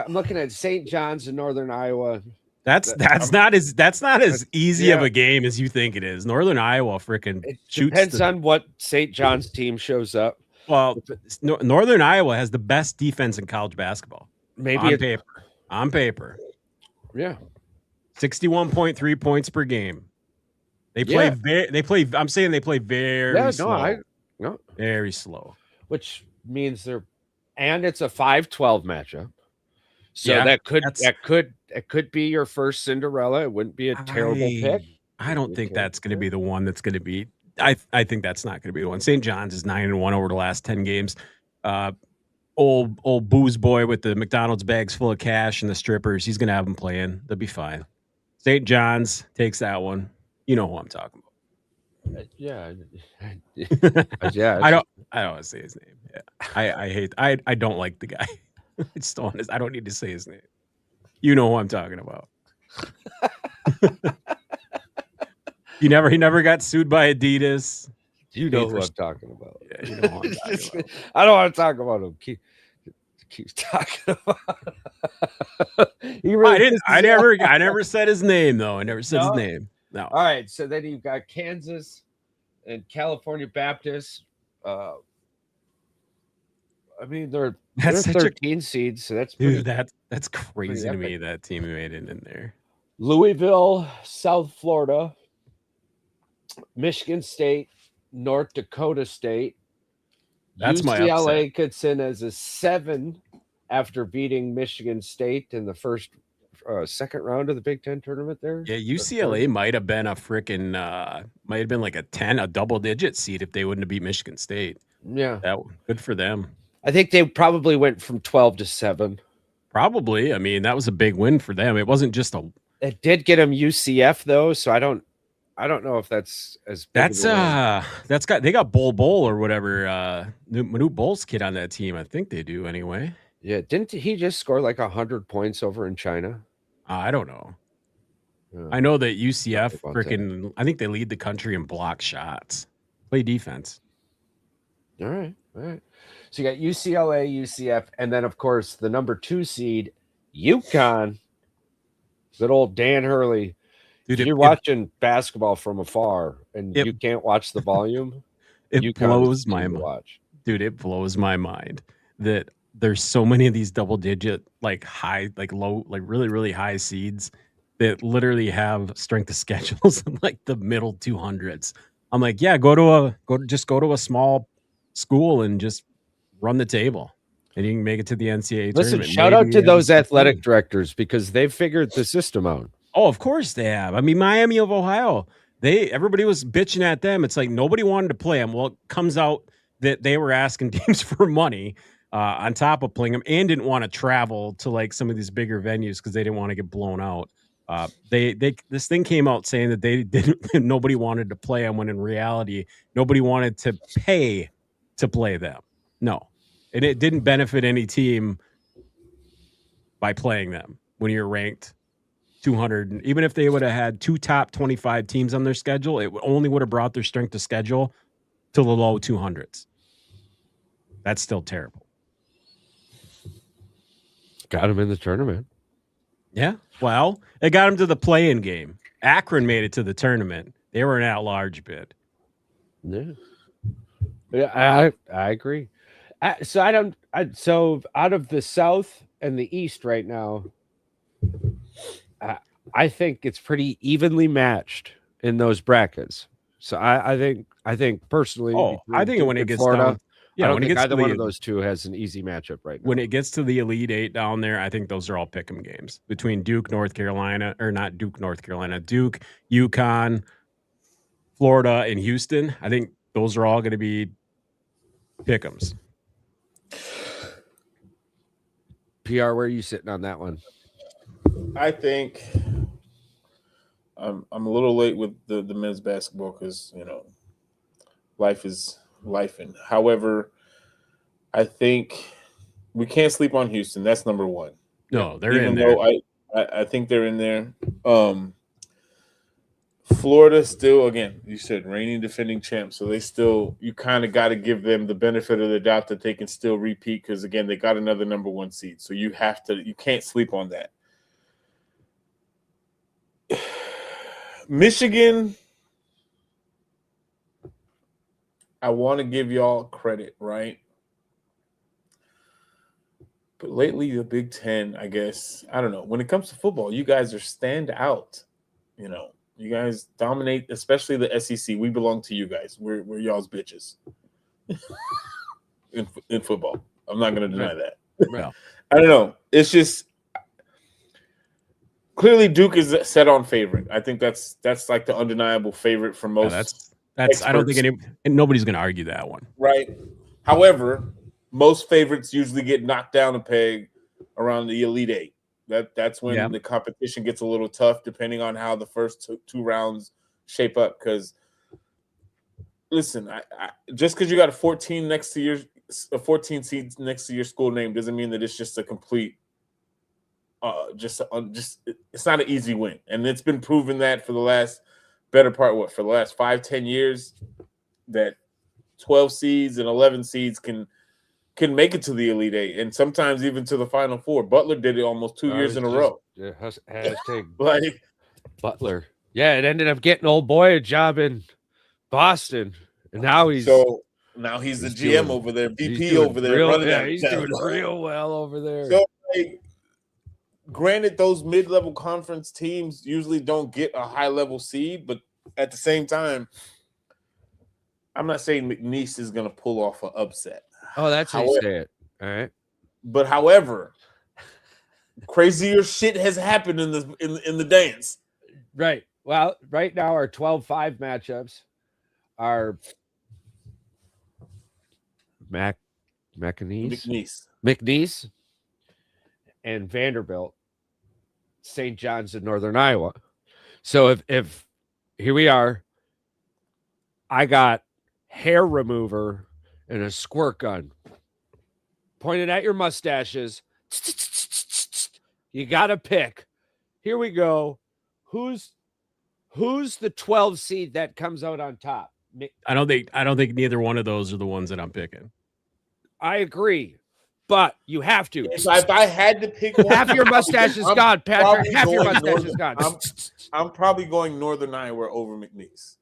I'm looking at St. John's in Northern Iowa. That's not as easy of a game as you think it is. Northern Iowa freaking shoots. Depends on what St. John's team shows up. Well, Northern Iowa has the best defense in college basketball. Maybe on paper. Yeah. 61.3 points per game. They play I'm saying they play very slow. Very slow. Which means it's a 5-12 matchup. So that could be your first Cinderella. It wouldn't be a terrible pick. I don't think that's going to be the one that's going to be. I think that's not going to be the one. St. John's is 9-1 over the last 10 games. Old booze boy with the McDonald's bags full of cash and the strippers. He's going to have them playing. They'll be fine. St. John's takes that one. You know who I'm talking about. Yeah. Yeah. I don't want to say his name. Yeah. I don't like the guy. I don't need to say his name. You know who I'm talking about. He never got sued by Adidas. You know who I'm talking about. Yeah, you know who I'm talking about. I don't want to talk about him. Keeps talking about I never said his name though. I never said his name. No. All right. So then you've got Kansas and California Baptist. I mean, they're 13 seeds, so that's pretty, that's crazy to me that team made it in there. Louisville, South Florida, Michigan State, North Dakota State. That's UCLA gets in as a 7 after beating Michigan State in the second round of the Big Ten tournament there. Yeah, UCLA might have been like a 10, a double-digit seed if they wouldn't have beat Michigan State. Yeah. Good for them. I think they probably went from 12 to 7. Probably. I mean, that was a big win for them. It wasn't just It did get them UCF though, so I don't know if that's as big they got Bull or whatever. Manute Bol's kid on that team. I think they do anyway. Yeah, didn't he just score like 100 points over in China? I don't know. I know that UCF I think they lead the country in block shots. Play defense. All right. So you got UCLA, UCF, and then of course the number 2 seed, UConn. Good old Dan Hurley. Dude, you're watching basketball from afar and you can't watch the volume. It blows my mind. Dude, it blows my mind that there's so many of these double-digit, high, low, really, really high seeds that literally have strength of schedules in the middle 200s. I'm like, yeah, go to a small school and just run the table, and you can make it to the NCAA tournament. Listen, shout out to those athletic directors because they've figured the system out. Oh, of course they have. I mean, Miami of Ohio, everybody was bitching at them. It's like nobody wanted to play them. Well, it comes out that they were asking teams for money on top of playing them and didn't want to travel to some of these bigger venues because they didn't want to get blown out. This thing came out saying that nobody wanted to play them when in reality nobody wanted to pay to play them. No, and it didn't benefit any team by playing them when you're ranked 200. Even if they would have had 2 top 25 teams on their schedule, it only would have brought their strength of schedule to the low 200s. That's still terrible. Got him in the tournament. Yeah. Well, it got them to the play-in game. Akron made it to the tournament. They were an at-large bid. Yeah, I agree. So out of the South and the East right now, I think it's pretty evenly matched in those brackets. So I think personally, I think when it gets Florida, down, I don't think either one of those two has an easy matchup right now. When it gets to the Elite Eight down there, I think those are all pick'em games between Duke, North Carolina, or not Duke, North Carolina, Duke, UConn, Florida, and Houston. I think those are all going to be pick'ems. PR, where are you sitting on that one? I think I'm a little late with the men's basketball because life is lifing. However, I think we can't sleep on Houston. That's number one. No, they're in there. I think they're in there. Florida still, again, you said reigning defending champs, so you kind of got to give them the benefit of the doubt that they can still repeat because again they got another number 1 seed. So you can't sleep on that. Michigan, I want to give y'all credit, right? But lately, the Big Ten, I guess, I don't know. When it comes to football, you guys are stand out. You guys dominate, especially the SEC. We belong to you guys. We're y'all's bitches in football. I'm not going to deny that. Well, I don't know. It's just clearly Duke is set on favorite. I think that's like the undeniable favorite for most. Yeah, that's. I don't think nobody's going to argue that one. Right. However, most favorites usually get knocked down a peg around the Elite Eight. That's when the competition gets a little tough, depending on how the first two rounds shape up. Because listen, I just because you got a 14 seed next to your school name doesn't mean that it's just a complete. It's not an easy win, and it's been proven that for the last better part for the last 5-10 years that 12 seeds and 11 seeds can make it to the Elite Eight and sometimes even to the Final Four. Butler did it almost 2 years in a row. Yeah, hashtag like Butler. Yeah, it ended up getting old boy a job in Boston, and now he's the GM over there, VP over there. He's doing real well over there. So, granted, those mid-level conference teams usually don't get a high-level seed, but at the same time, I'm not saying McNeese is going to pull off an upset. Oh, that's how you say it. All right. But however, crazier shit has happened in the dance. Right. Well, right now our 12-5 matchups are McNeese and Vanderbilt, St. John's in Northern Iowa. So if here we are, I got hair remover and a squirt gun pointed at your mustaches. You got to pick. Here we go. Who's the 12 seed that comes out on top? I don't think neither one of those are the ones that I'm picking. I agree, but you have to. If I had to pick one, half your mustache is gone, Patrick. Half your mustache is gone. I'm probably going Northern Iowa over McNeese.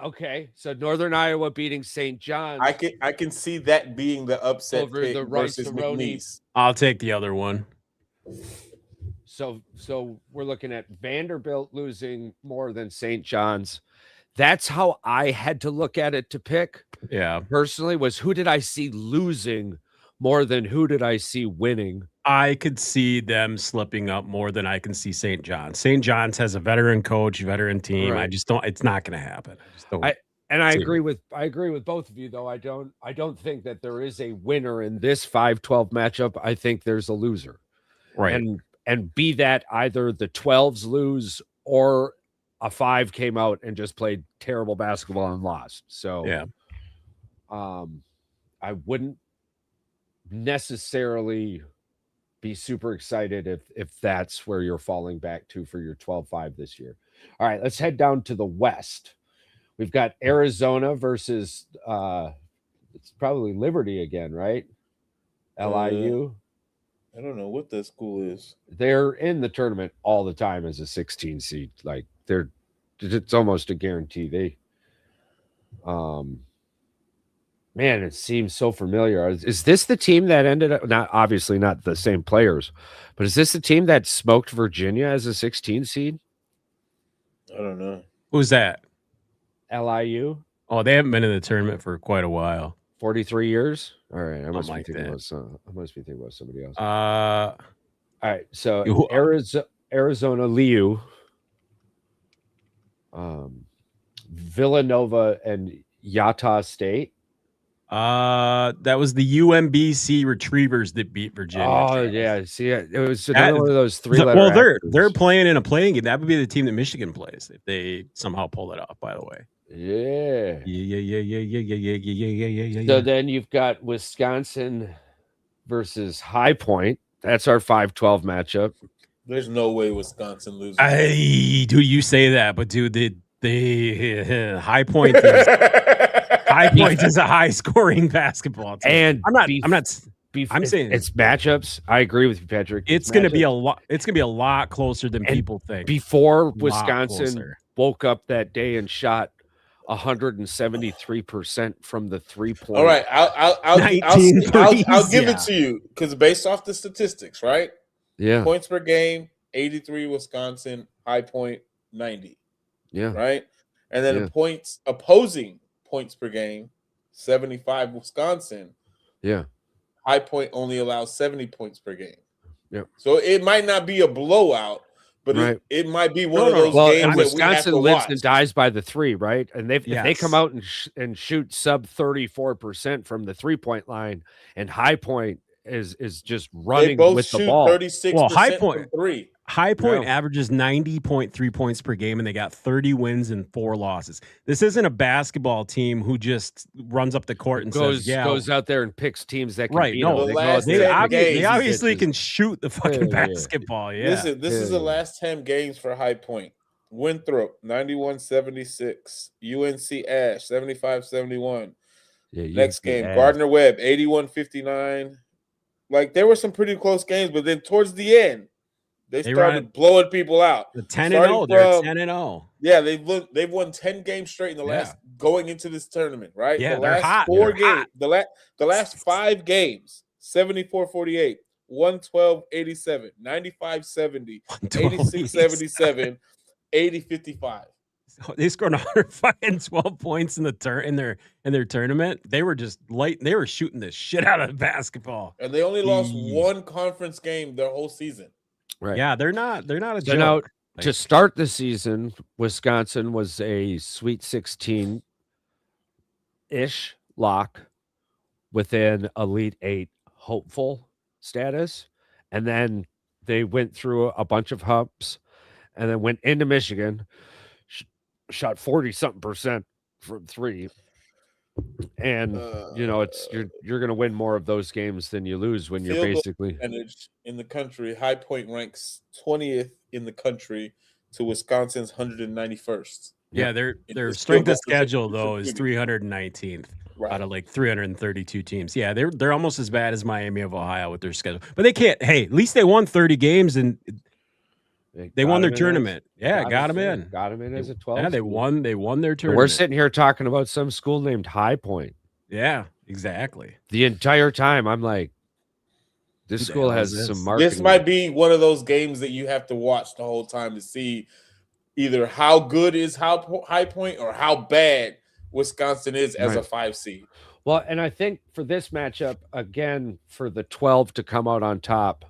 Okay, so Northern Iowa beating St. John's. I can see that being the upset over pick the versus McNeese. I'll take the other one. So we're looking at Vanderbilt losing more than St. John's. That's how I had to look at it to pick. Yeah, personally, was who did I see losing more than who did I see winning? I could see them slipping up more than I can see St. John's. St. John's has a veteran coach, veteran team. Right. I just don't. It's not going to happen. I agree with both of you, though. I don't think that there is a winner in this 5-12 matchup. I think there's a loser, right? And be that either the 12s lose or a 5 came out and just played terrible basketball and lost. So yeah, I wouldn't necessarily be super excited if that's where you're falling back to for your 12-5 this year. All right, let's head down to the West. We've got Arizona versus it's probably Liberty again, right? LIU. I don't know what that school is. They're in the tournament all the time as a 16 seed. Like it's almost a guarantee. Man, it seems so familiar. Is this the team that ended up obviously not the same players, but is this the team that smoked Virginia as a 16 seed? I don't know. Who's that? LIU. Oh, they haven't been in the tournament for quite a while. 43 years. All right, I must be like thinking that. about somebody else. Uh, All right, so Arizona Liu, Villanova and Utah State. that was the UMBC Retrievers that beat Virginia. Oh yeah, see, it was another one of those three-letter. Well, they're playing in a playing game. That would be the team that Michigan plays if they somehow pull it off. By the way. Yeah. Yeah. So then you've got Wisconsin versus High Point. That's our 5-12 matchup. There's no way Wisconsin loses. Dude, you say that, but dude, the High Point is High Point is a high scoring basketball team. And I'm saying it's matchups. I agree with you, Patrick. It's going to be a lot. It's going to be a lot closer than people think. Before Wisconsin woke up that day and shot 173% from the 3-point. All right, I'll give it to you because based off the statistics, right? Yeah. Points per game, 83 Wisconsin, High Point 90. Yeah. Right? And then opposing points per game, 75 Wisconsin. Yeah. High Point only allows 70 points per game. Yeah. So it might not be a blowout, but it might be one of those games and that Wisconsin we have to lives watch. and dies by the 3, right? And if they come out and shoot sub 34% from the 3-point line, and High Point is just running with the ball. 36% well, from 3. High Point averages 90.3 points per game, and they got 30 wins and 4 losses. This isn't a basketball team who just runs up the court and goes out there and picks teams that can beat them. They obviously can shoot the fucking basketball. Yeah. Listen, this is the last 10 games for High Point. Winthrop 91-76, UNC Ash 75-71. Next game, Gardner Webb 81-59. Like there were some pretty close games, but then towards the end, they started blowing people out. The 10-0, they're 10-0. Yeah, they've won 10 games straight in the last going into this tournament, right? Yeah, the they're last hot. 4 games, the last 5 games, 74-48, 112-87, 95-70, 86-77, 80-55. They scored 112 points in their tournament. They were just light. They were shooting the shit out of basketball, and they only lost 1 conference game their whole season. Right? Yeah, they're not a joke. To start the season, Wisconsin was a Sweet 16 ish lock within Elite 8 hopeful status, and then they went through a bunch of humps, and then went into Michigan. Shot 40-something% from 3, and it's you're going to win more of those games than you lose when you're basically in the country. High Point ranks 20th in the country to Wisconsin's 191st. Yeah, their strength of schedule though is 319th out of like 332 teams. Yeah, they're almost as bad as Miami of Ohio with their schedule, but they can't. Hey, at least they won 30 games and. They won their tournament. Got them in. Got them in as a 12. Yeah, they won their tournament. And we're sitting here talking about some school named High Point. Yeah, exactly. The entire time, I'm like, this school has some marketing. This might be one of those games that you have to watch the whole time to see either how good is High Point or how bad Wisconsin is as a 5 seed. Well, and I think for this matchup, again, for the 12 to come out on top,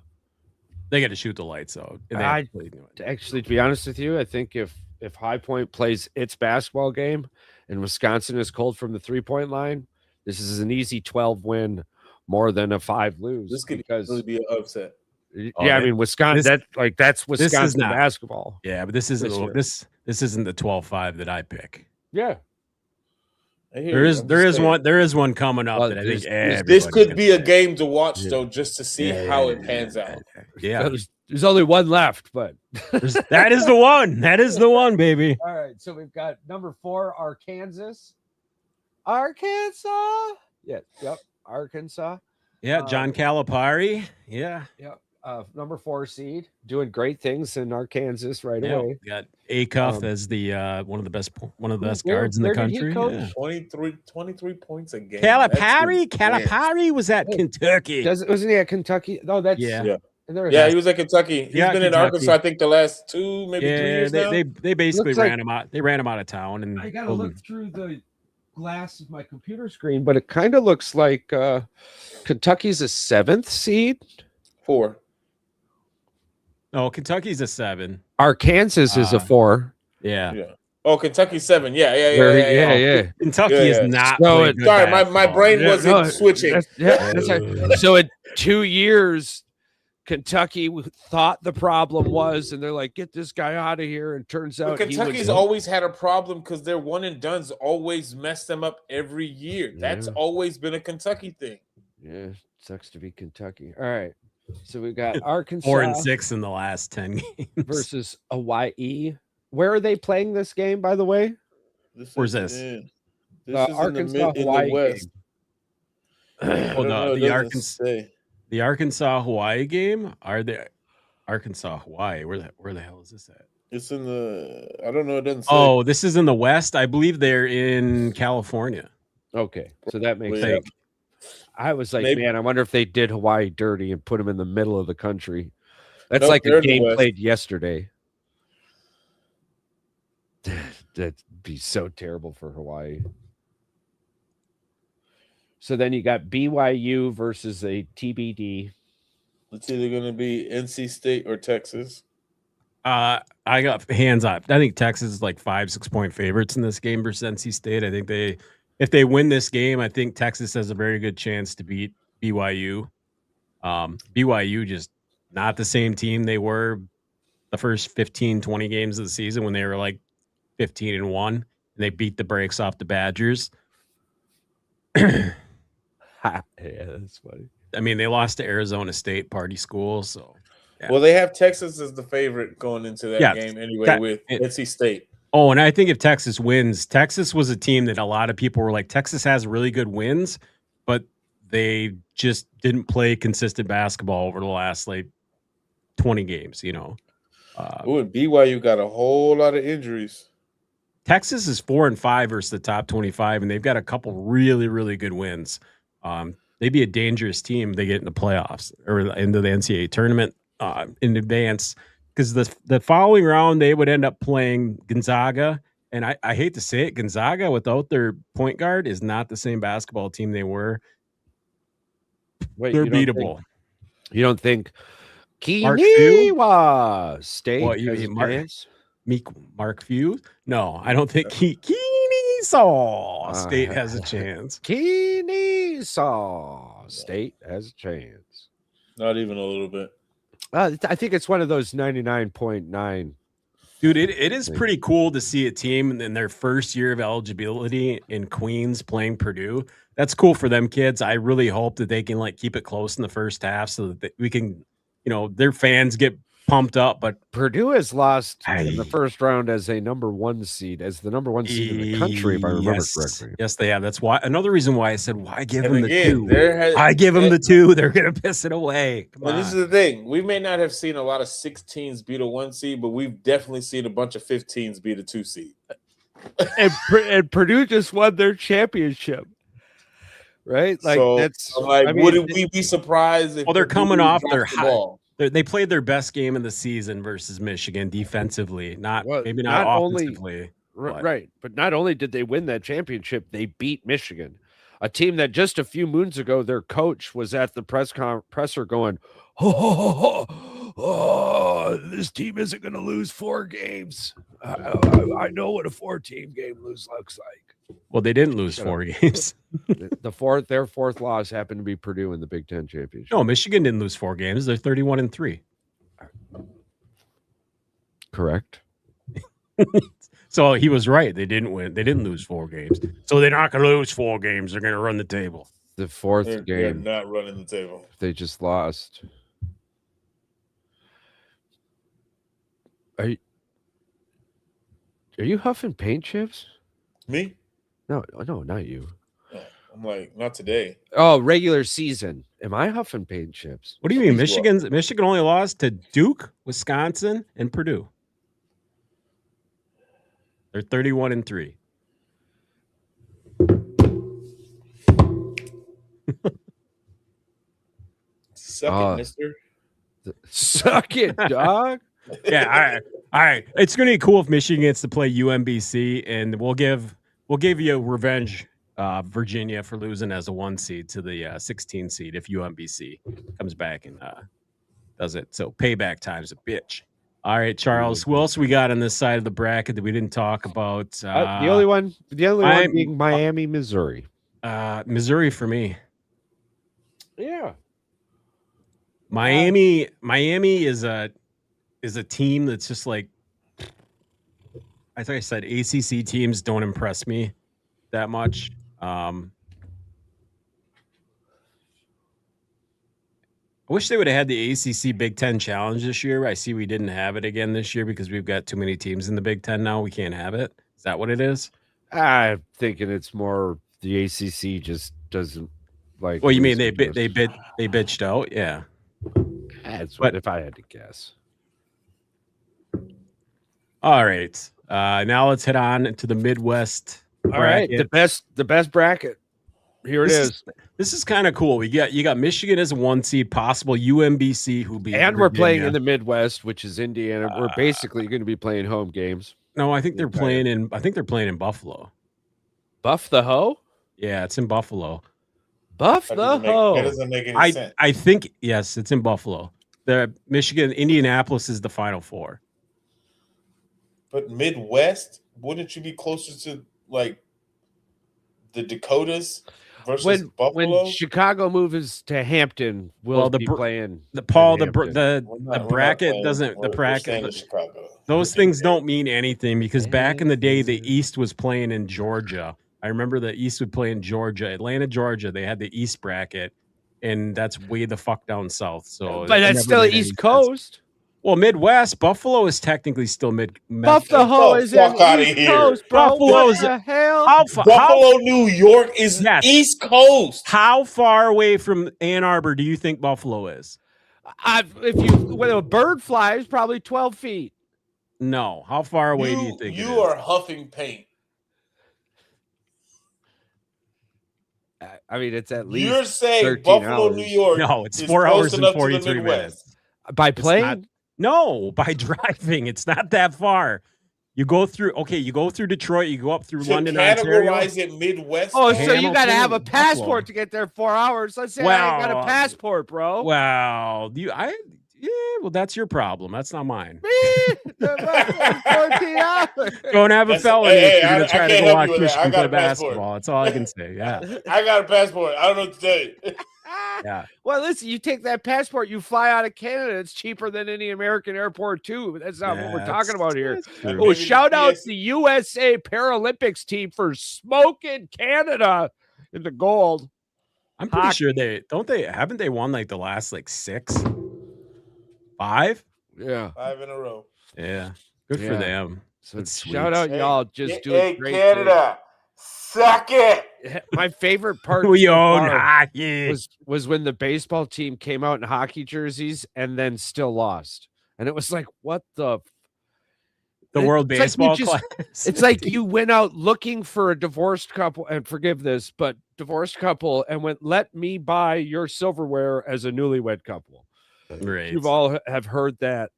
they got to shoot the lights out. Actually, to be honest with you, I think if High Point plays its basketball game and Wisconsin is cold from the 3-point line, this is an easy 12 win more than a 5 lose. This could really be an upset. Yeah, I mean Wisconsin. That's Wisconsin basketball. Yeah, but this isn't the 12-5 that I pick. Yeah. There is one coming up Well, that I think This everybody's could gonna be a say. game to watch Yeah. though, just to see how it pans out. Yeah, There's only one left, but that is the one. That is the one, baby. all right. So we've got number 4, Arkansas. Arkansas. Yeah. Yep. Arkansas. Yeah, John Calipari. Yeah. Yep. Number 4 seed, doing great things in Arkansas right Yeah, away. we got Acuff as the one of the best guards in the where did he country. coach? Yeah. 23 points a game. Calipari was at Kentucky. Wasn't he at Kentucky? No, that's Yeah. Yeah, he was at Kentucky. He's been in Arkansas, I think, the last 2, maybe 3 years now. They basically Looks like- ran him out. They ran him out of town, and I gotta look through the glass of my computer screen, but it kind of looks like Kentucky's a 7th seed. 4. Oh, Kentucky's a 7. Arkansas is a 4. Yeah. Oh, Kentucky's 7. Yeah. Kentucky Yeah. is not. So playing it- good Sorry, my basketball. brain wasn't switching. That's right. So in 2 years, Kentucky thought the problem was, and they're like, "Get this guy out of here." And turns out But Kentucky's always had a problem because their one and dones always mess them up every year. That's Yeah. always been a Kentucky thing. Yeah, sucks to be Kentucky. All right, so we got Arkansas 4-6 in the last 10 games. versus Hawaii. Where are they playing this game, by the way? Where's this? This Arkansas Hawaii West. Oh, no, the Arkansas Hawaii game. Are they Arkansas Hawaii? Where the hell is this at? It's in the. I don't know. It doesn't say. Oh, this is in the West. I believe they're in California. Okay, so that makes Yeah. sense. I was like, Maybe. man, I wonder if they did Hawaii dirty and put them in the middle of the country. That's Nope, like they're a in the game West. played yesterday. That'd be so terrible for Hawaii. So then you got BYU versus a TBD. It's either going to be NC State or Texas. I got hands up. I think Texas is like 5-6 point favorites in this game versus NC State. I think if they win this game, I think Texas has a very good chance to beat BYU. BYU just not the same team they were the first 15, 20 games of the season when they were like 15-1 and they beat the brakes off the Badgers. Yeah, that's funny. I mean, they lost to Arizona State party school, so yeah. Well, they have Texas as the favorite going into that Yeah, game anyway with NC State. Oh, and I think if Texas wins, Texas was a team that a lot of people were like, Texas has really good wins, but they just didn't play consistent basketball over the last like 20 games, you know. Ooh, and BYU got a whole lot of injuries. Texas is 4-5 versus the top 25, and they've got a couple really, really good wins. They'd be a dangerous team if they get in the playoffs or into the NCAA tournament in advance, because the following round they would end up playing Gonzaga. And I hate to say it, Gonzaga without their point guard is not the same basketball team they were. Wait, They're beatable. You don't think Mark Few? Keenewa State What, you has mean a Mark- chance? Mark Few? No, I don't think Kennesaw State has a chance. Kennesaw State has a chance. Not even a little bit. I think it's one of those 99.9. Dude, it is pretty cool to see a team in their first year of eligibility in Queens playing Purdue. That's cool for them kids. I really hope that they can like keep it close in the first half so that we can, you know, their fans get pumped up. But Purdue has lost in the first round as the number one seed in the country, if I remember correctly. Yes, they have. That's why another reason why I said why give And them again, the 2. I give them the 2. They're gonna piss it away. Come Well, on. this is the thing. We may not have seen a lot of 16s beat a 1 seed, but we've definitely seen a bunch of 15s beat a 2 seed. and Purdue just won their championship. Right? Like so, that's like, wouldn't we be surprised if they're Purdue coming off drops their the high. ball? They played their best game of the season versus Michigan defensively, maybe not offensively. Right. But not only did they win that championship, they beat Michigan, a team that just a few moons ago, their coach was at the presser going, this team isn't going to lose 4 games. I know what a 4-team game looks like. Well, they didn't lose 4 games. Their fourth loss happened to be Purdue in the Big Ten championship. No, Michigan didn't lose 4 games. They're 31-3. Correct. So he was right. They didn't win. They didn't lose 4 games. So they're not going to lose 4 games. They're going to run the table. The 4th They're game, not running the table. they just lost. Are you huffing paint chips? Me? No, not you. I'm like, not today. Oh, regular season. Am I huffing paint chips? What do you mean? Please go Michigan only lost to Duke, Wisconsin, and Purdue. They're 31-3. Suck it, mister. Suck it, dog. Yeah, all right. It's going to be cool if Michigan gets to play UMBC, and we'll give you revenge, Virginia, for losing as a 1 seed to the 16 seed if UMBC comes back and does it. So payback time's a bitch. All right, Charles. Who else we got on this side of the bracket that we didn't talk about? The only one being Miami, Missouri. Missouri for me. Yeah. Miami is a team that's just like, I think I said, ACC teams don't impress me that much. I wish they would have had the ACC Big Ten Challenge this year. I see we didn't have it again this year because we've got too many teams in the Big Ten now. We can't have it. Is that what it is? I'm thinking it's more the ACC just doesn't like. Well, you mean they bitched out? Yeah. That's what if I had to guess. All right. Now let's head on to the Midwest bracket. All right, the best bracket. Here it is. This is kind of cool. You got Michigan as a 1 seed, possible UMBC who beat And Virginia. we're playing in the Midwest, which is Indiana. We're basically going to be playing home games. No, I think they're playing in Buffalo. Buff the Hoe? Yeah, it's in Buffalo. Buff the Hoe. That doesn't make any sense. I think yes, it's in Buffalo. The Indianapolis is the Final Four. But Midwest, wouldn't you be closer to like the Dakotas versus Buffalo? When Chicago moves to Hampton, we'll be playing the We're bracket not doesn't playing. the We're staying bracket in Chicago. those things don't mean anything because back in the day the East was playing in Georgia. I remember the East would play in Georgia, Atlanta, Georgia. They had the East bracket, and that's way the fuck down south. So, but that's still East Coast. Well, Midwest, Buffalo is technically still mid. Buff the Hoe is in East Coast, bro. Buffalo's what the hell? Buffalo, New York is East Coast. How far away from Ann Arbor do you think Buffalo is? When a bird flies, probably 12 feet. No. How far away do you think you are huffing paint? I mean, it's at least. You're saying 13 Buffalo, hours. New York. No, it's 4 hours and 43 minutes. By plane? No, by driving. It's not that far. You go through Detroit, you go up through London, Ontario. Categorize it Midwest. Oh, so you got to have a passport Buffalo. to get there 4 hours. Let's say I ain't got a passport, bro. Well, well, that's your problem. That's not mine. 14 hours. Don't have a felony if you're going to try to go watch you with that. Michigan I got play a passport. basketball. That's all I can say. Yeah. I got a passport. I don't know what to tell you. Yeah. Well, listen, you take that passport, you fly out of Canada. It's cheaper than any American airport, too. But that's not what we're talking about here. Oh, shout out the USA Paralympics team for smoking Canada in the gold. I'm pretty sure haven't they won like the last like 6? 5? Yeah. 5 in a row. Yeah. Good for them. So shout out y'all just doing great. Canada. Suck it. My favorite part we own hockey was when the baseball team came out in hockey jerseys and then still lost. And it was like, what the World Baseball Class. It's like you went out looking for a divorced couple, and forgive this, but divorced couple, and went, let me buy your silverware as a newlywed couple. Right. You've all have heard that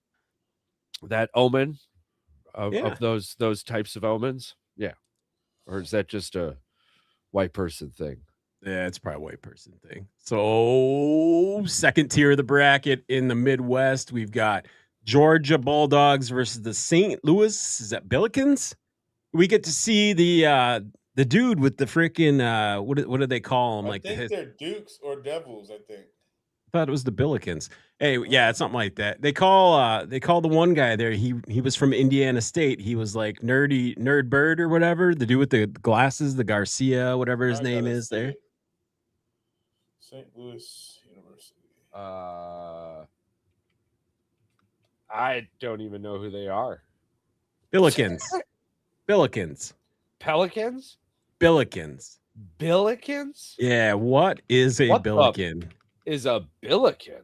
omen of those types of omens. Yeah. Or is that just a white person thing? Yeah, it's probably a white person thing. So, second tier of the bracket in the Midwest, we've got Georgia Bulldogs versus the St. Louis. Is that Billikens? We get to see the dude with the freaking what do they call him? I think they're Dukes or Devils. I think thought it was the Billikens. Hey, yeah, it's something like that. They call the one guy there. He was from Indiana State. He was like nerd bird or whatever. The dude with the glasses, the Garcia, whatever his name is there. St. Louis University. I don't even know who they are. Billikens. Billikens. Pelicans? Billikens. Billikens? Yeah, what is a What Billiken? Is a Billiken?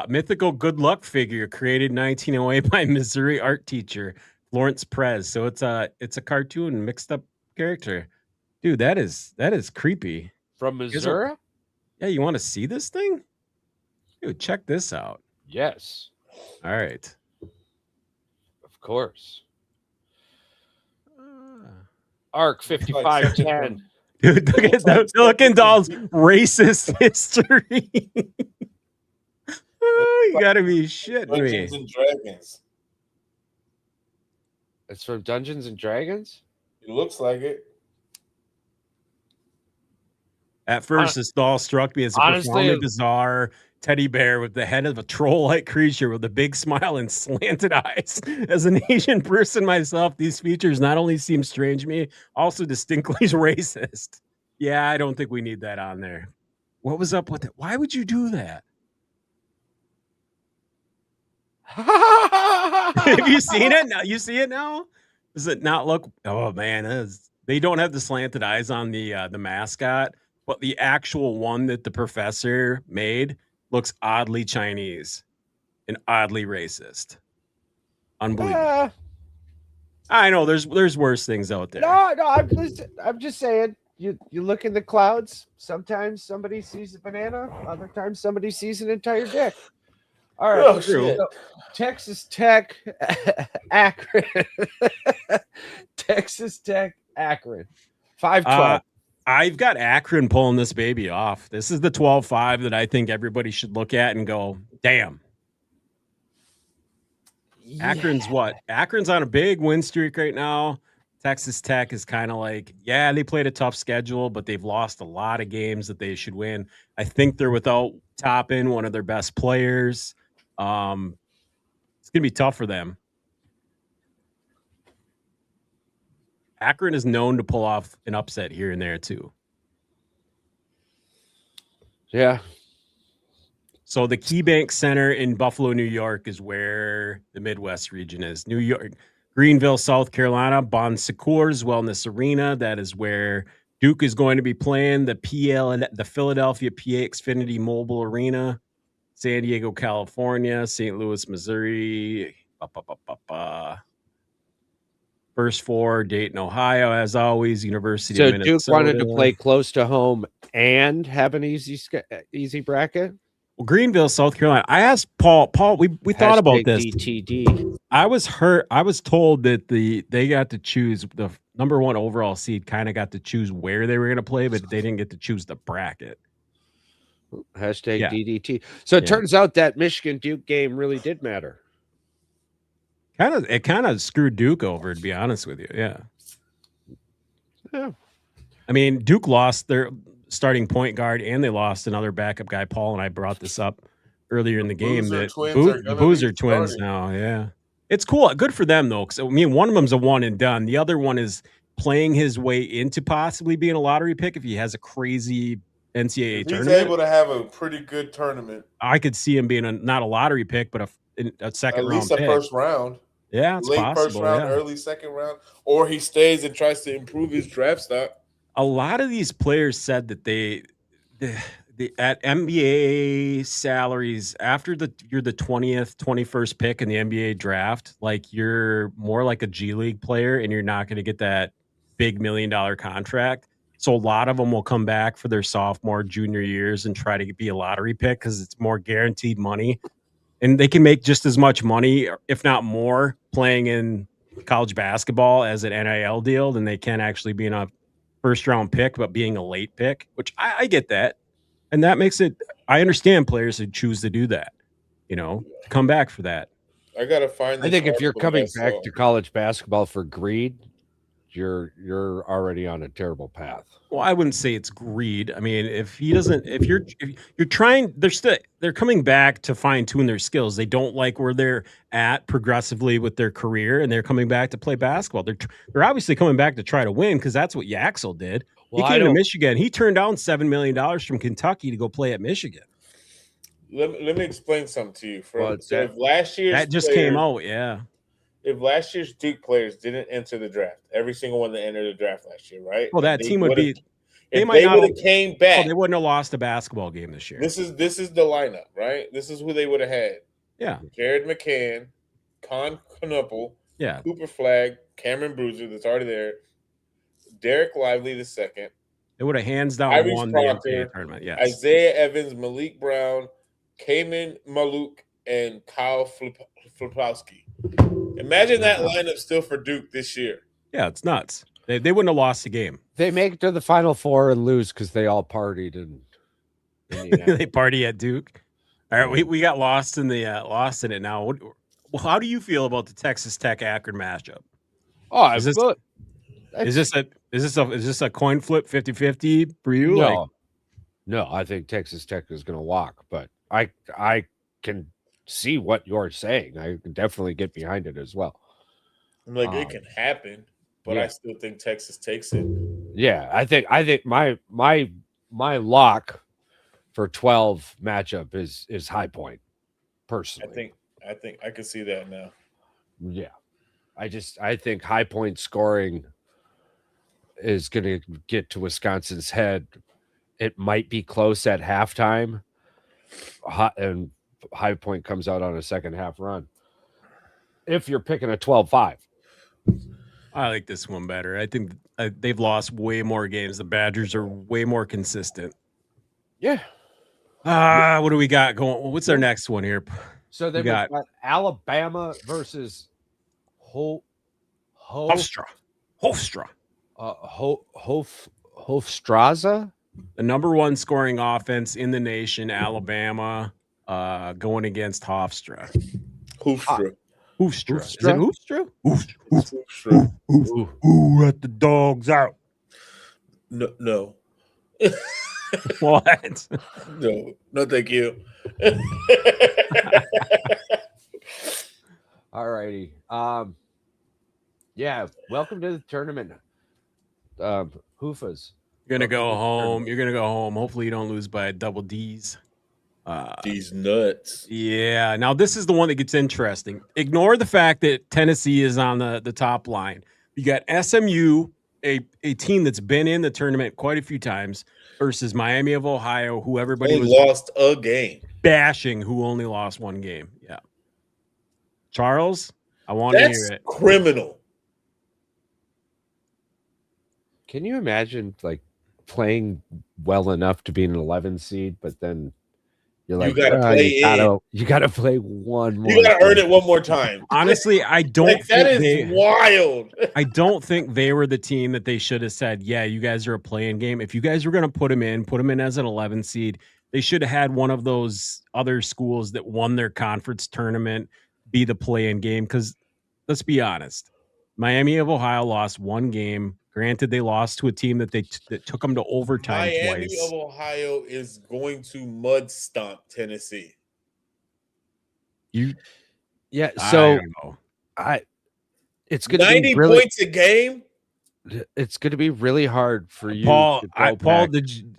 Mythical good luck figure created 1908 by Missouri art teacher Lawrence Prez. So it's a cartoon mixed up character. Dude, that is creepy. From Missouri? Yeah, you want to see this thing? Dude, check this out. Yes. All right. Of course. Arc 5510. Dude, look at the Billiken Doll's racist history. Oh, you gotta be shitting me. Dungeons and Dragons. It's from Dungeons and Dragons? It looks like it. At first, this doll struck me as a profoundly bizarre teddy bear with the head of a troll-like creature with a big smile and slanted eyes. As an Asian person myself, these features not only seem strange to me, also distinctly racist. Yeah, I don't think we need that on there. What was up with it? Why would you do that? Have you seen it? Now you see it now? Does it not look? Oh man, they don't have the slanted eyes on the mascot, but the actual one that the professor made looks oddly Chinese and oddly racist. Unbelievable. I know there's worse things out there. No, I'm just saying. You look in the clouds. Sometimes somebody sees a banana. Other times somebody sees an entire dick. All right, true. So, Texas Tech, Akron. Texas Tech, Akron. 512. I've got Akron pulling this baby off. This is the 12-5 that I think everybody should look at and go, damn. Yeah. Akron's on a big win streak right now. Texas Tech is kind of like, yeah, they played a tough schedule, but they've lost a lot of games that they should win. I think they're without Toppin, one of their best players. It's going to be tough for them. Akron is known to pull off an upset here and there too. Yeah. So the KeyBank Center in Buffalo, New York is where the Midwest region is. New York, Greenville, South Carolina, Bon Secours Wellness Arena. That is where Duke is going to be playing. The Philadelphia PA Xfinity Mobile Arena. San Diego, California, St. Louis, Missouri. First four, Dayton, Ohio, as always, University of Minnesota. So Duke wanted to play close to home and have an easy bracket? Well, Greenville, South Carolina. I asked Paul, we thought about this. DTD. I was told that they got to choose the number one overall seed, kind of got to choose where they were going to play, but they didn't get to choose the bracket. Hashtag DDT. So it turns out that Michigan Duke game really did matter. It kind of screwed Duke over, to be honest with you. Yeah. I mean, Duke lost their starting point guard and they lost another backup guy. Paul and I brought this up earlier in the game. The Boozer twins now. Yeah. It's cool. Good for them though. Cause I mean, one of them's a one and done. The other one is playing his way into possibly being a lottery pick if he has a crazy NCAA tournament. He's able to have a pretty good tournament. I could see him being not a lottery pick, but a second round pick. At least a first round. Yeah, it's late possible, first round, early second round, or he stays and tries to improve his draft stock. A lot of these players said that they at NBA salaries after you're the 20th, 21st pick in the NBA draft, like you're more like a G League player and you're not going to get that big $1 million contract. So a lot of them will come back for their sophomore, junior years and try to be a lottery pick because it's more guaranteed money. And they can make just as much money, if not more, playing in college basketball as an NIL deal than they can actually being a first-round pick, but being a late pick, which I get that. And that makes it – I understand players who choose to do that, come back for that. I got to find – I think if you're coming back to college basketball for greed, you're already on a terrible path. Well, I wouldn't say it's greed. I mean, if you're trying, they're coming back to fine tune their skills. They don't like where they're at progressively with their career, and they're coming back to play basketball. They're obviously coming back to try to win because that's what Yaxel did. Well, He came to Michigan. He turned down $7 million from Kentucky to go play at Michigan. Let me explain something to you. Well, If last year's That just came out, yeah. If last year's Duke players didn't enter the draft, every single one that entered the draft last year, right? Well, that team would be. If they would have came back, they wouldn't have lost a basketball game this year. This is the lineup, right? This is who they would have had. Yeah. Jared McCann, Con Knuppel, yeah, Cooper Flagg, Cameron Bruiser, that's already there. Derek Lively the second. They would have hands down Tyrese won Proctor, the NCAA tournament. Yes. Isaiah Evans, Malik Brown, Kaman Maluk, and Kyle Flipowski. Imagine that lineup still for Duke this year. Yeah, it's nuts. They wouldn't have lost the game. They make it to the Final Four and lose because they all partied and they party at Duke. All right, we got lost in it now. How do you feel about the Texas Tech Akron matchup? Oh, is this a coin flip 50-50 for you? No, I think Texas Tech is going to walk, but I can see what you're saying. I can definitely get behind it as well. I'm like, it can happen, but I still think Texas takes it. Yeah, I think my lock for 12 matchup is High Point. Personally, I think I can see that now. Yeah, I think High Point scoring is going to get to Wisconsin's head. It might be close at halftime, and High Point comes out on a second half run. If you're picking a 12-5. I like this one better. I think they've lost way more games. The Badgers are way more consistent. Yeah. What do we got going? What's our next one here? So they got Alabama versus Hofstra. Hofstraza, the number one scoring offense in the nation, Alabama, going against Hofstra. Hoofstra. Hoofstra. Is it Hoofstra? Hoofstra. Ooh, let the dogs out. No. What? No, thank you. All righty. Yeah, welcome to the tournament. Hoofas. You're gonna go home. Hopefully you don't lose by double D's. These nuts. Yeah. Now this is the one that gets interesting. Ignore the fact that Tennessee is on the top line. You got SMU, a team that's been in the tournament quite a few times, versus Miami of Ohio, who everybody was lost a game, bashing, who only lost one game. Yeah. Charles, I want to hear it. Criminal. Can you imagine like playing well enough to be an 11 seed, but then you're like, you gotta play you gotta play one more. You gotta earn it one more time. Honestly, I don't think that is wild. I don't think they were the team that they should have said, yeah, you guys are a play-in game. If you guys were gonna put them in as an 11 seed, they should have had one of those other schools that won their conference tournament be the play-in game. Because let's be honest, Miami of Ohio lost one game. Granted, they lost to a team that that took them to overtime twice. Miami of Ohio is going to mud stomp Tennessee. So I don't know. It's going to 90 be really, points a game. It's going to be really hard for you. Paul, Paul,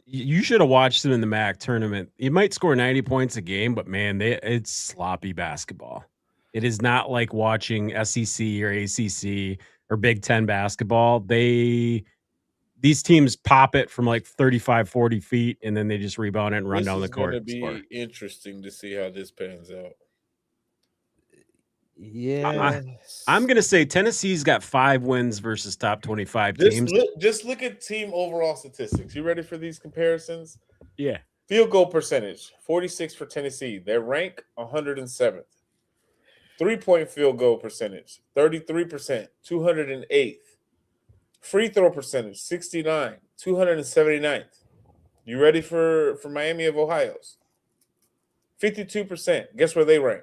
you should have watched them in the MAC tournament. You might score 90 points a game, but man, it's sloppy basketball. It is not like watching SEC or ACC or Big Ten basketball. These teams pop it from like 35, 40 feet, and then they just rebound it and run down the court. It's going to be interesting to see how this pans out. Yeah. I'm going to say Tennessee's got 5 wins versus top 25 teams. Just look at team overall statistics. You ready for these comparisons? Yeah. Field goal percentage, 46 for Tennessee. They're ranked 107th. 3-point field goal percentage, 33%, 208th. Free throw percentage, 69, 279th. You ready for Miami of Ohio's? 52%. Guess where they rank?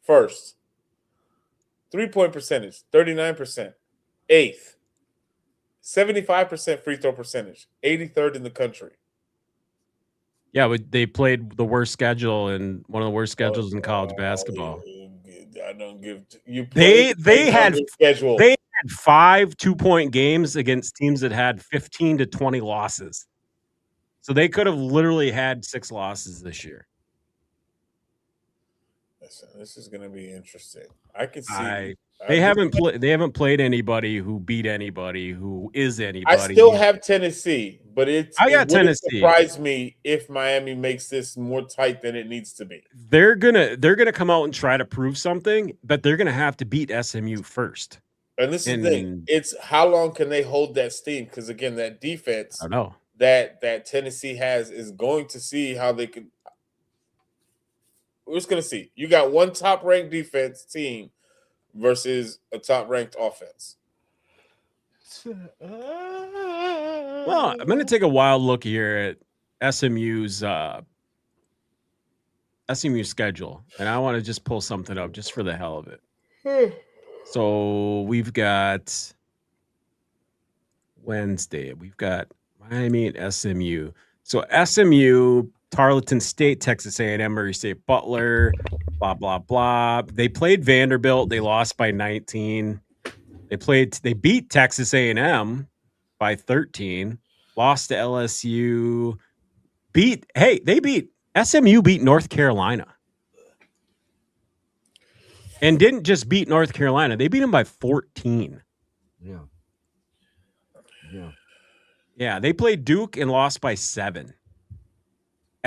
First. 3-point percentage, 39%. 8th. 75% free throw percentage, 83rd in the country. Yeah, but they played the worst schedule and one of the worst schedules in college basketball. I don't give you. They had schedule. They had 5 2-point games against teams that had 15 to 20 losses. So they could have literally had 6 losses this year. Listen, this is going to be interesting. I can see they haven't played anybody who beat anybody who is anybody. I still have Tennessee, but it wouldn't surprise me if Miami makes this more tight than it needs to be. They're gonna come out and try to prove something, but they're gonna have to beat SMU first. And this is the thing. It's how long can they hold that steam? Because again, that defense I know that Tennessee has is going to see how they can. We're just gonna see. You got one top-ranked defense team versus a top-ranked offense. Well, I'm going to take a wild look here at SMU's schedule, and I want to just pull something up just for the hell of it. So we've got Wednesday. We've got Miami and SMU. So SMU, Tarleton State, Texas A&M, Murray State, Butler, blah, blah, blah. They played Vanderbilt. They lost by 19. They beat Texas A&M by 13, lost to LSU, SMU beat North Carolina. And didn't just beat North Carolina, they beat them by 14. Yeah, they played Duke and lost by 7.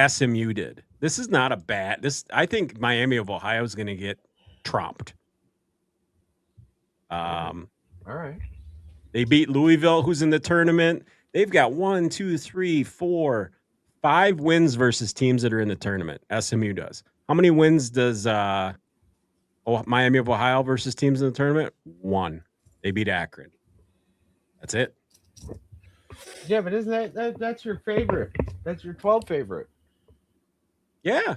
SMU did. This is not a bad. I think Miami of Ohio is going to get trumped. All right. They beat Louisville, who's in the tournament. They've got 1, 2, 3, 4, 5 wins versus teams that are in the tournament. SMU does. How many wins does Miami of Ohio versus teams in the tournament? 1. They beat Akron. That's it. Yeah, but isn't that's your favorite? That's your 12 favorite. Yeah.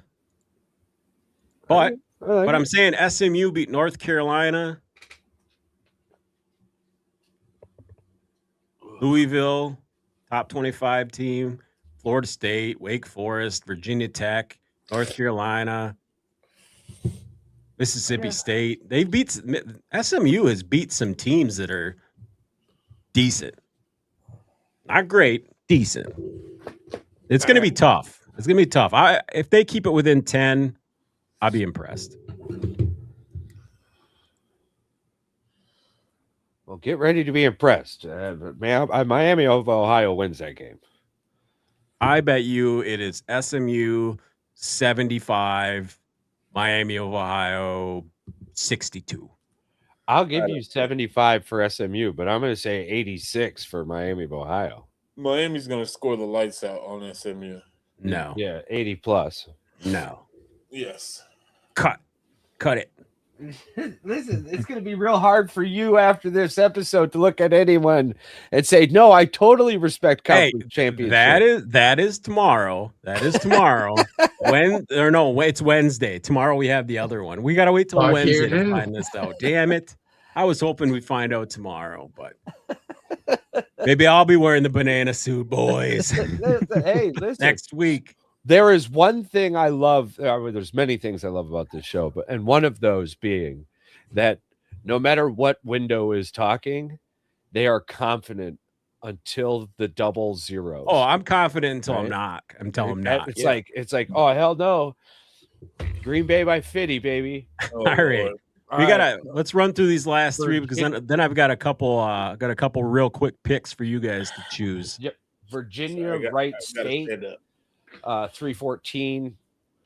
But I'm saying SMU beat North Carolina, Louisville, top 25 team, Florida State, Wake Forest, Virginia Tech, North Carolina, Mississippi State. SMU has beat some teams that are decent. Not great, decent. It's going to be tough. It's going to be tough. If they keep it within 10, I'll be impressed. Well, get ready to be impressed. Miami of Ohio wins that game. I bet you it is SMU 75, Miami of Ohio 62. I'll give you 75 for SMU, but I'm going to say 86 for Miami of Ohio. Miami's going to score the lights out on SMU. No. Yeah, 80 plus. No. Yes. Cut it. Listen, it's going to be real hard for you after this episode to look at anyone and say, "No, I totally respect conference championship." That is tomorrow. That is tomorrow. It's Wednesday. Tomorrow we have the other one. We got to wait till Wednesday to find this out. Damn it! I was hoping we'd find out tomorrow, but maybe I'll be wearing the banana suit, boys. Hey, listen. Next week. There is one thing I love. There's many things I love about this show, and one of those being that no matter what window is talking, they are confident until the double zeros. Oh, I'm confident until I'm not. I'm not. It's like, oh hell no, Green Bay by 50, baby. All right. Let's run through these last 3 because then I've got a couple real quick picks for you guys to choose. Yep. Virginia, Wright State. 314.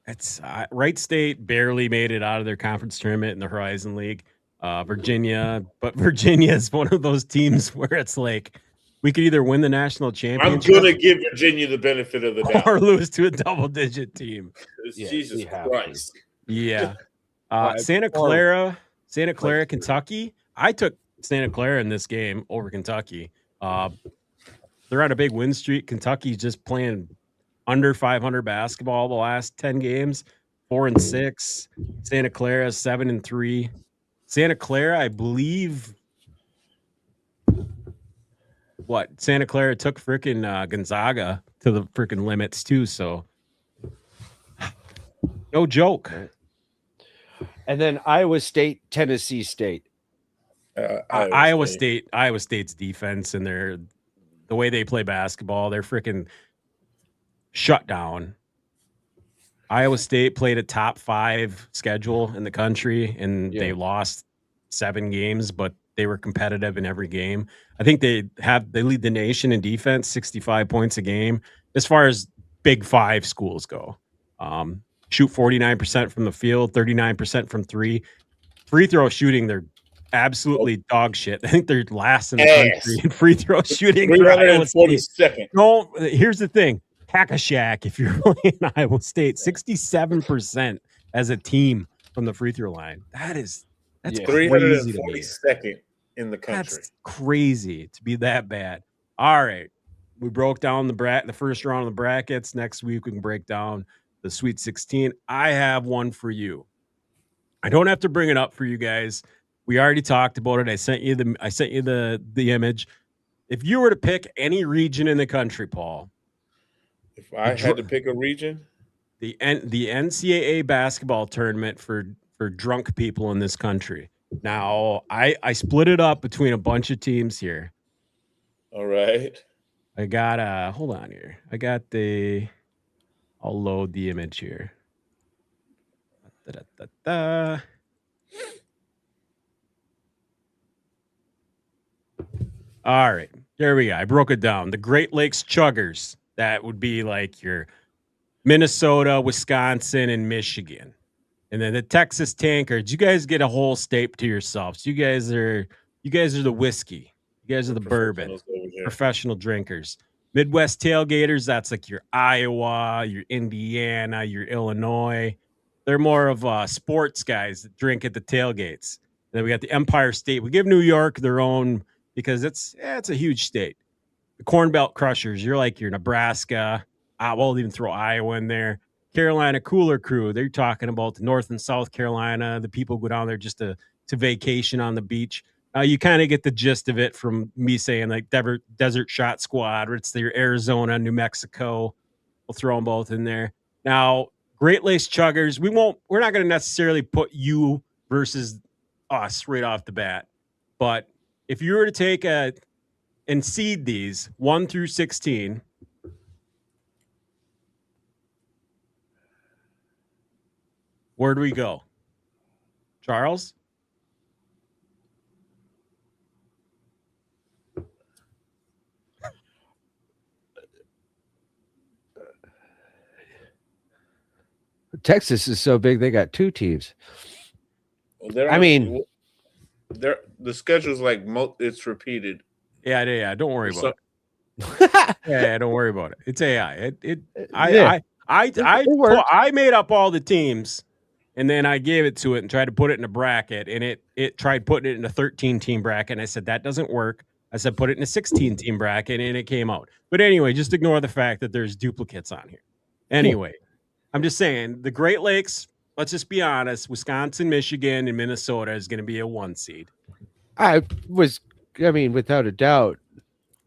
It's Wright State barely made it out of their conference tournament in the Horizon League. Virginia is one of those teams where it's like we could either win the national championship. I'm going to give Virginia the benefit of the doubt, or lose to a double-digit team. Jesus Christ! Yeah, Santa Clara, Kentucky. I took Santa Clara in this game over Kentucky. They're on a big win streak. Kentucky's just playing under 500 basketball the last 10 games, 4-6. Santa Clara 7-3. Santa Clara, I believe. what Santa Clara took freaking Gonzaga to the freaking limits too. So no joke. Right. And then Iowa State, Tennessee State. Iowa State's defense and the way they play basketball, they're freaking shut down. Iowa State played a top 5 schedule in the country, and they lost 7 games, but they were competitive in every game. I think they lead the nation in defense, 65 points a game. As far as Big 5 schools go, shoot 49% from the field, 39% from 3. Free throw shooting, they're absolutely dog shit. I think they're last in the country in free throw shooting. 342nd. No, here's the thing. Hack a shack if you're playing Iowa State. 67% as a team from the free throw line. That's crazy to me. 342nd in the country. That's crazy to be that bad. All right. We broke down the first round of the brackets. Next week we can break down the Sweet 16. I have one for you. I don't have to bring it up for you guys. We already talked about it. I sent you the image. If you were to pick any region in the country, Paul, if I had to pick a region, the NCAA basketball tournament for drunk people in this country. Now, I split it up between a bunch of teams here. All right. I got hold on here. I'll load the image here. All right, there we go. I broke it down. The Great Lakes Chuggers. That would be like your Minnesota, Wisconsin, and Michigan. And then the Texas Tankards. You guys get a whole state to yourselves. You guys are the whiskey. You guys are the bourbon. Professional drinkers. Midwest Tailgaters, that's like your Iowa, your Indiana, your Illinois. They're more of sports guys that drink at the tailgates. And then we got the Empire State. We give New York their own because it's a huge state. The Corn Belt Crushers, you're like your Nebraska. We'll even throw Iowa in there. Carolina Cooler Crew, they're talking about the North and South Carolina. The people go down there just to vacation on the beach. You kind of get the gist of it from me saying like Desert Shot Squad, or it's their Arizona, New Mexico. We'll throw them both in there. Now, Great Lakes Chuggers, we're not going to necessarily put you versus us right off the bat. But if you were to take and seed these 1 through 16, where do we go? Charles? Texas is so big, they got 2 teams. Well, the schedule's like it's repeated. Yeah. Don't worry about it. Yeah, don't worry about it. It's AI. I made up all the teams, and then I gave it to it and tried to put it in a bracket, and it tried putting it in a 13-team bracket, and I said that doesn't work. I said put it in a 16-team bracket, and it came out. But anyway, just ignore the fact that there's duplicates on here. Anyway, I'm just saying the Great Lakes. Let's just be honest. Wisconsin, Michigan, and Minnesota is going to be a 1 seed. Without a doubt.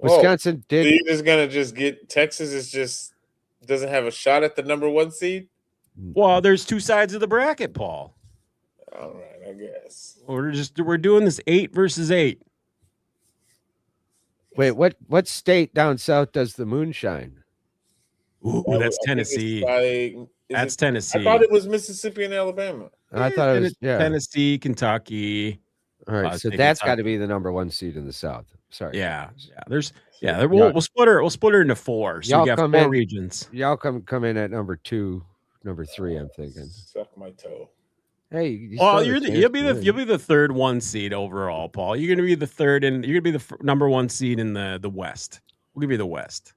Wisconsin did. So you're just gonna get Texas doesn't have a shot at the number 1 seed? Well, there's 2 sides of the bracket, Paul. All right, I guess. We're doing this 8 versus 8. Wait, what state down south does the moonshine? Ooh, that's Tennessee. That's Tennessee. I thought it was Mississippi and Alabama. I thought it was Tennessee, Kentucky. All right, so that's got to be the number 1 seed in the South. Sorry. Yeah. We'll split her into 4. So we got 4 regions. Y'all come in at number 2, number 3. I'm thinking. Suck my toe. Hey, you'll be the third 1 seed overall, Paul. You're gonna be the third, and you're gonna be the number 1 seed in the West. We'll give you the West.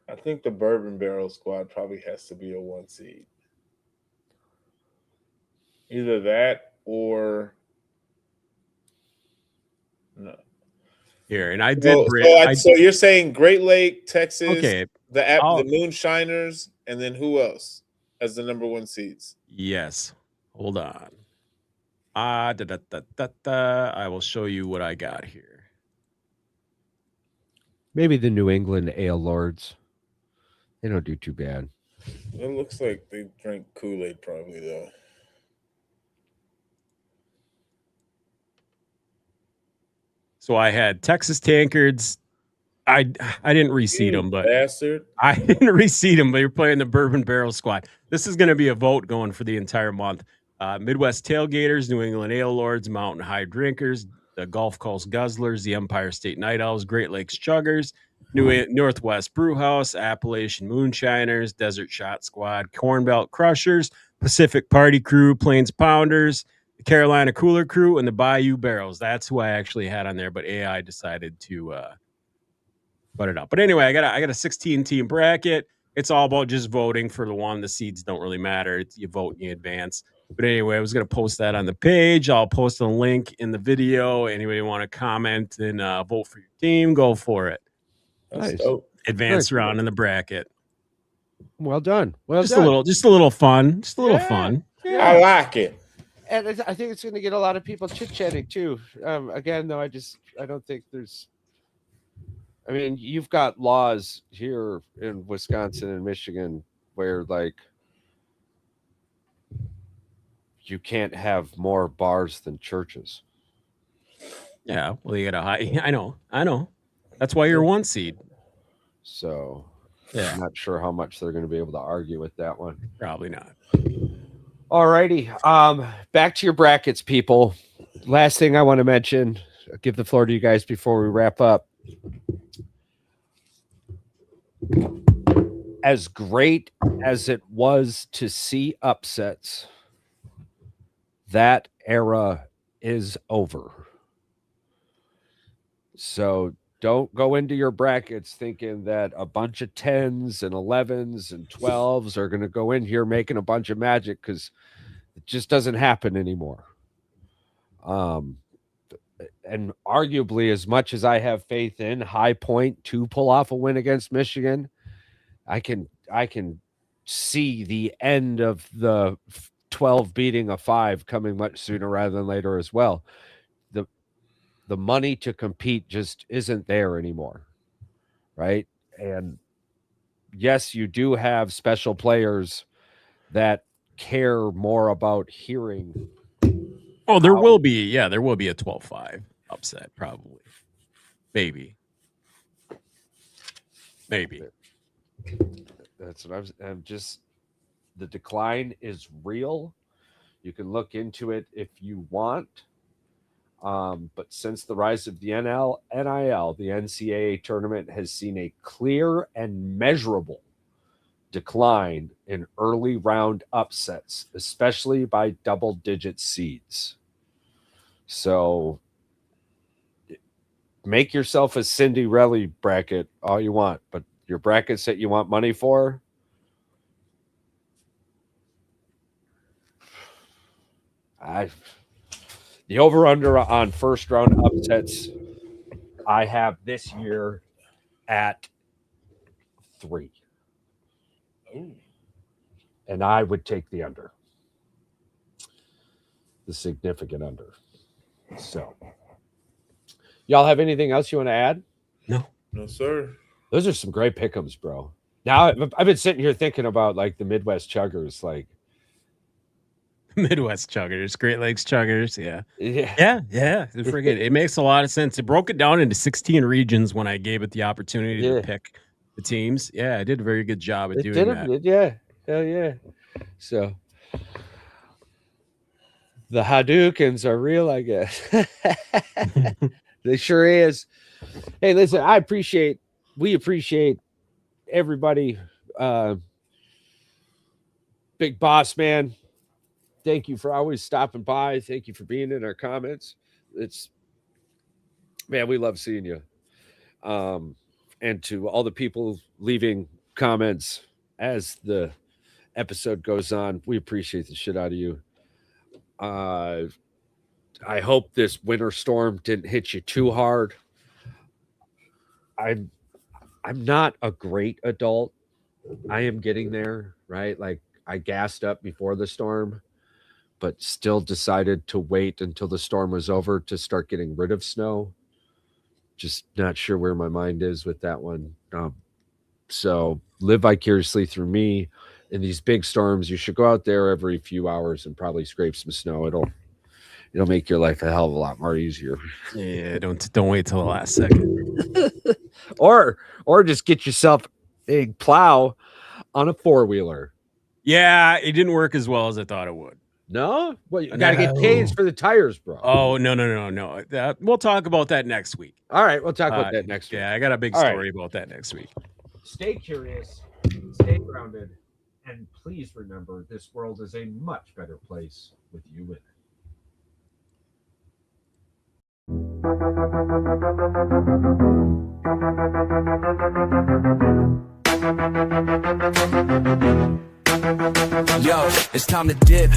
I think the Bourbon Barrel squad probably has to be a 1 seed. Either that or no. Here, and I did. So you're saying Great Lake, Texas, okay. the Moonshiners, and then who else as the number 1 seeds? Yes. Hold on. I will show you what I got here. Maybe the New England Ale Lords. They don't do too bad. It looks like they drink Kool-Aid probably though. So I had Texas Tankards. I didn't reseed them, but bastard. I didn't reseed them. But you're playing the Bourbon Barrel Squad. This is going to be a vote going for the entire month. Midwest Tailgaters, New England Ale Lords, Mountain High Drinkers, the Gulf Coast Guzzlers, the Empire State Night Owls, Great Lakes Chuggers, Northwest Brewhouse, Appalachian Moonshiners, Desert Shot Squad, Corn Belt Crushers, Pacific Party Crew, Plains Pounders, the Carolina Cooler Crew, and the Bayou Barrels. That's who I actually had on there, but AI decided to put it up. But anyway, I got a 16 team bracket. It's all about just voting for the one. The seeds don't really matter. You vote and you advance. But anyway, I was going to post that on the page. I'll post a link in the video. Anybody want to comment and vote for your team, go for it. That's Nice. dope. Advance round in the bracket. Well done. Well Just done. a little fun. Just a little Yeah. fun. Yeah. I like it. And I think it's going to get a lot of people chit-chatting too. Again, though, I don't think there's. I mean, you've got laws here in Wisconsin and Michigan where, like, you can't have more bars than churches. Yeah. Well, you got a high. I know. That's why you're one seed. So, Yeah. I'm not sure how much they're going to be able to argue with that one. Probably not. All righty. Back to your brackets, people. Last thing I want to mention, I'll give the floor to you guys before we wrap up. As great as it was to see upsets, that era is over. So don't go into your brackets thinking that a bunch of 10s and 11s and 12s are going to go in here making a bunch of magic, because it just doesn't happen anymore. And arguably, as much as I have faith in High Point to pull off a win against Michigan, I can see the end of the 12 beating a 5 coming much sooner rather than later as well. The money to compete just isn't there anymore, right? And yes, you do have special players that care more about hearing. Oh, there will be a 12-5 upset, probably. Maybe. That's what I'm just, the decline is real. You can look into it if you want. But since the rise of the NIL, the NCAA tournament has seen a clear and measurable decline in early round upsets, especially by double-digit seeds. So make yourself a Cinderella bracket all you want, but your brackets that you want money for, the over-under on first round upsets I have this year at 3. Ooh. And I would take the under. The significant under. So, y'all have anything else you want to add? No, sir. Those are some great pick'ems, bro. Now, I've been sitting here thinking about, like, the Midwest Chuggers, like, Midwest Chuggers, Great Lakes Chuggers, yeah. Yeah. It makes a lot of sense. It broke it down into 16 regions when I gave it the opportunity to pick the teams. Yeah, I did a very good job at doing that. Yeah, hell yeah. So the Hadoukens are real, I guess. They sure is. Hey, listen, we appreciate everybody. Big Boss Man, thank you for always stopping by. Thank you for being in our comments. We love seeing you. And to all the people leaving comments as the episode goes on, we appreciate the shit out of you. I hope this winter storm didn't hit you too hard. I'm not a great adult. I am getting there, right? Like, I gassed up before the storm, but still decided to wait until the storm was over to start getting rid of snow. Just not sure where my mind is with that one. So live vicariously through me. In these big storms, you should go out there every few hours and probably scrape some snow. It'll make your life a hell of a lot more easier. Yeah, don't wait till the last second. or just get yourself a plow on a 4-wheeler. Yeah, it didn't work as well as I thought it would. No? Well, you got to get caged for the tires, bro. Oh, no. We'll talk about that next week. All right, we'll talk about that next week. Yeah, I got a big story about that next week. Stay curious, stay grounded, and please remember this world is a much better place with you in it. Yo, it's time to dip.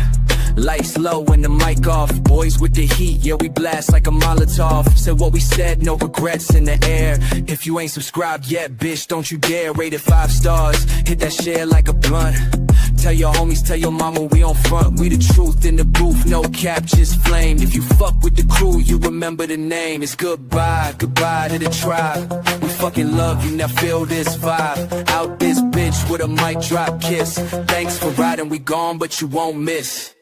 Lights low and the mic off. Boys with the heat, yeah, we blast like a Molotov. Said what we said, no regrets in the air. If you ain't subscribed yet, bitch, don't you dare. Rate it 5 stars, hit that share like a blunt. Tell your homies, tell your mama we on front. We the truth in the booth, no cap, just flame. If you fuck with the crew, you remember the name. It's goodbye, goodbye to the tribe. We fucking love you, now feel this vibe. Out this bitch with a mic drop kiss. Thanks for riding, we gone, but you won't miss.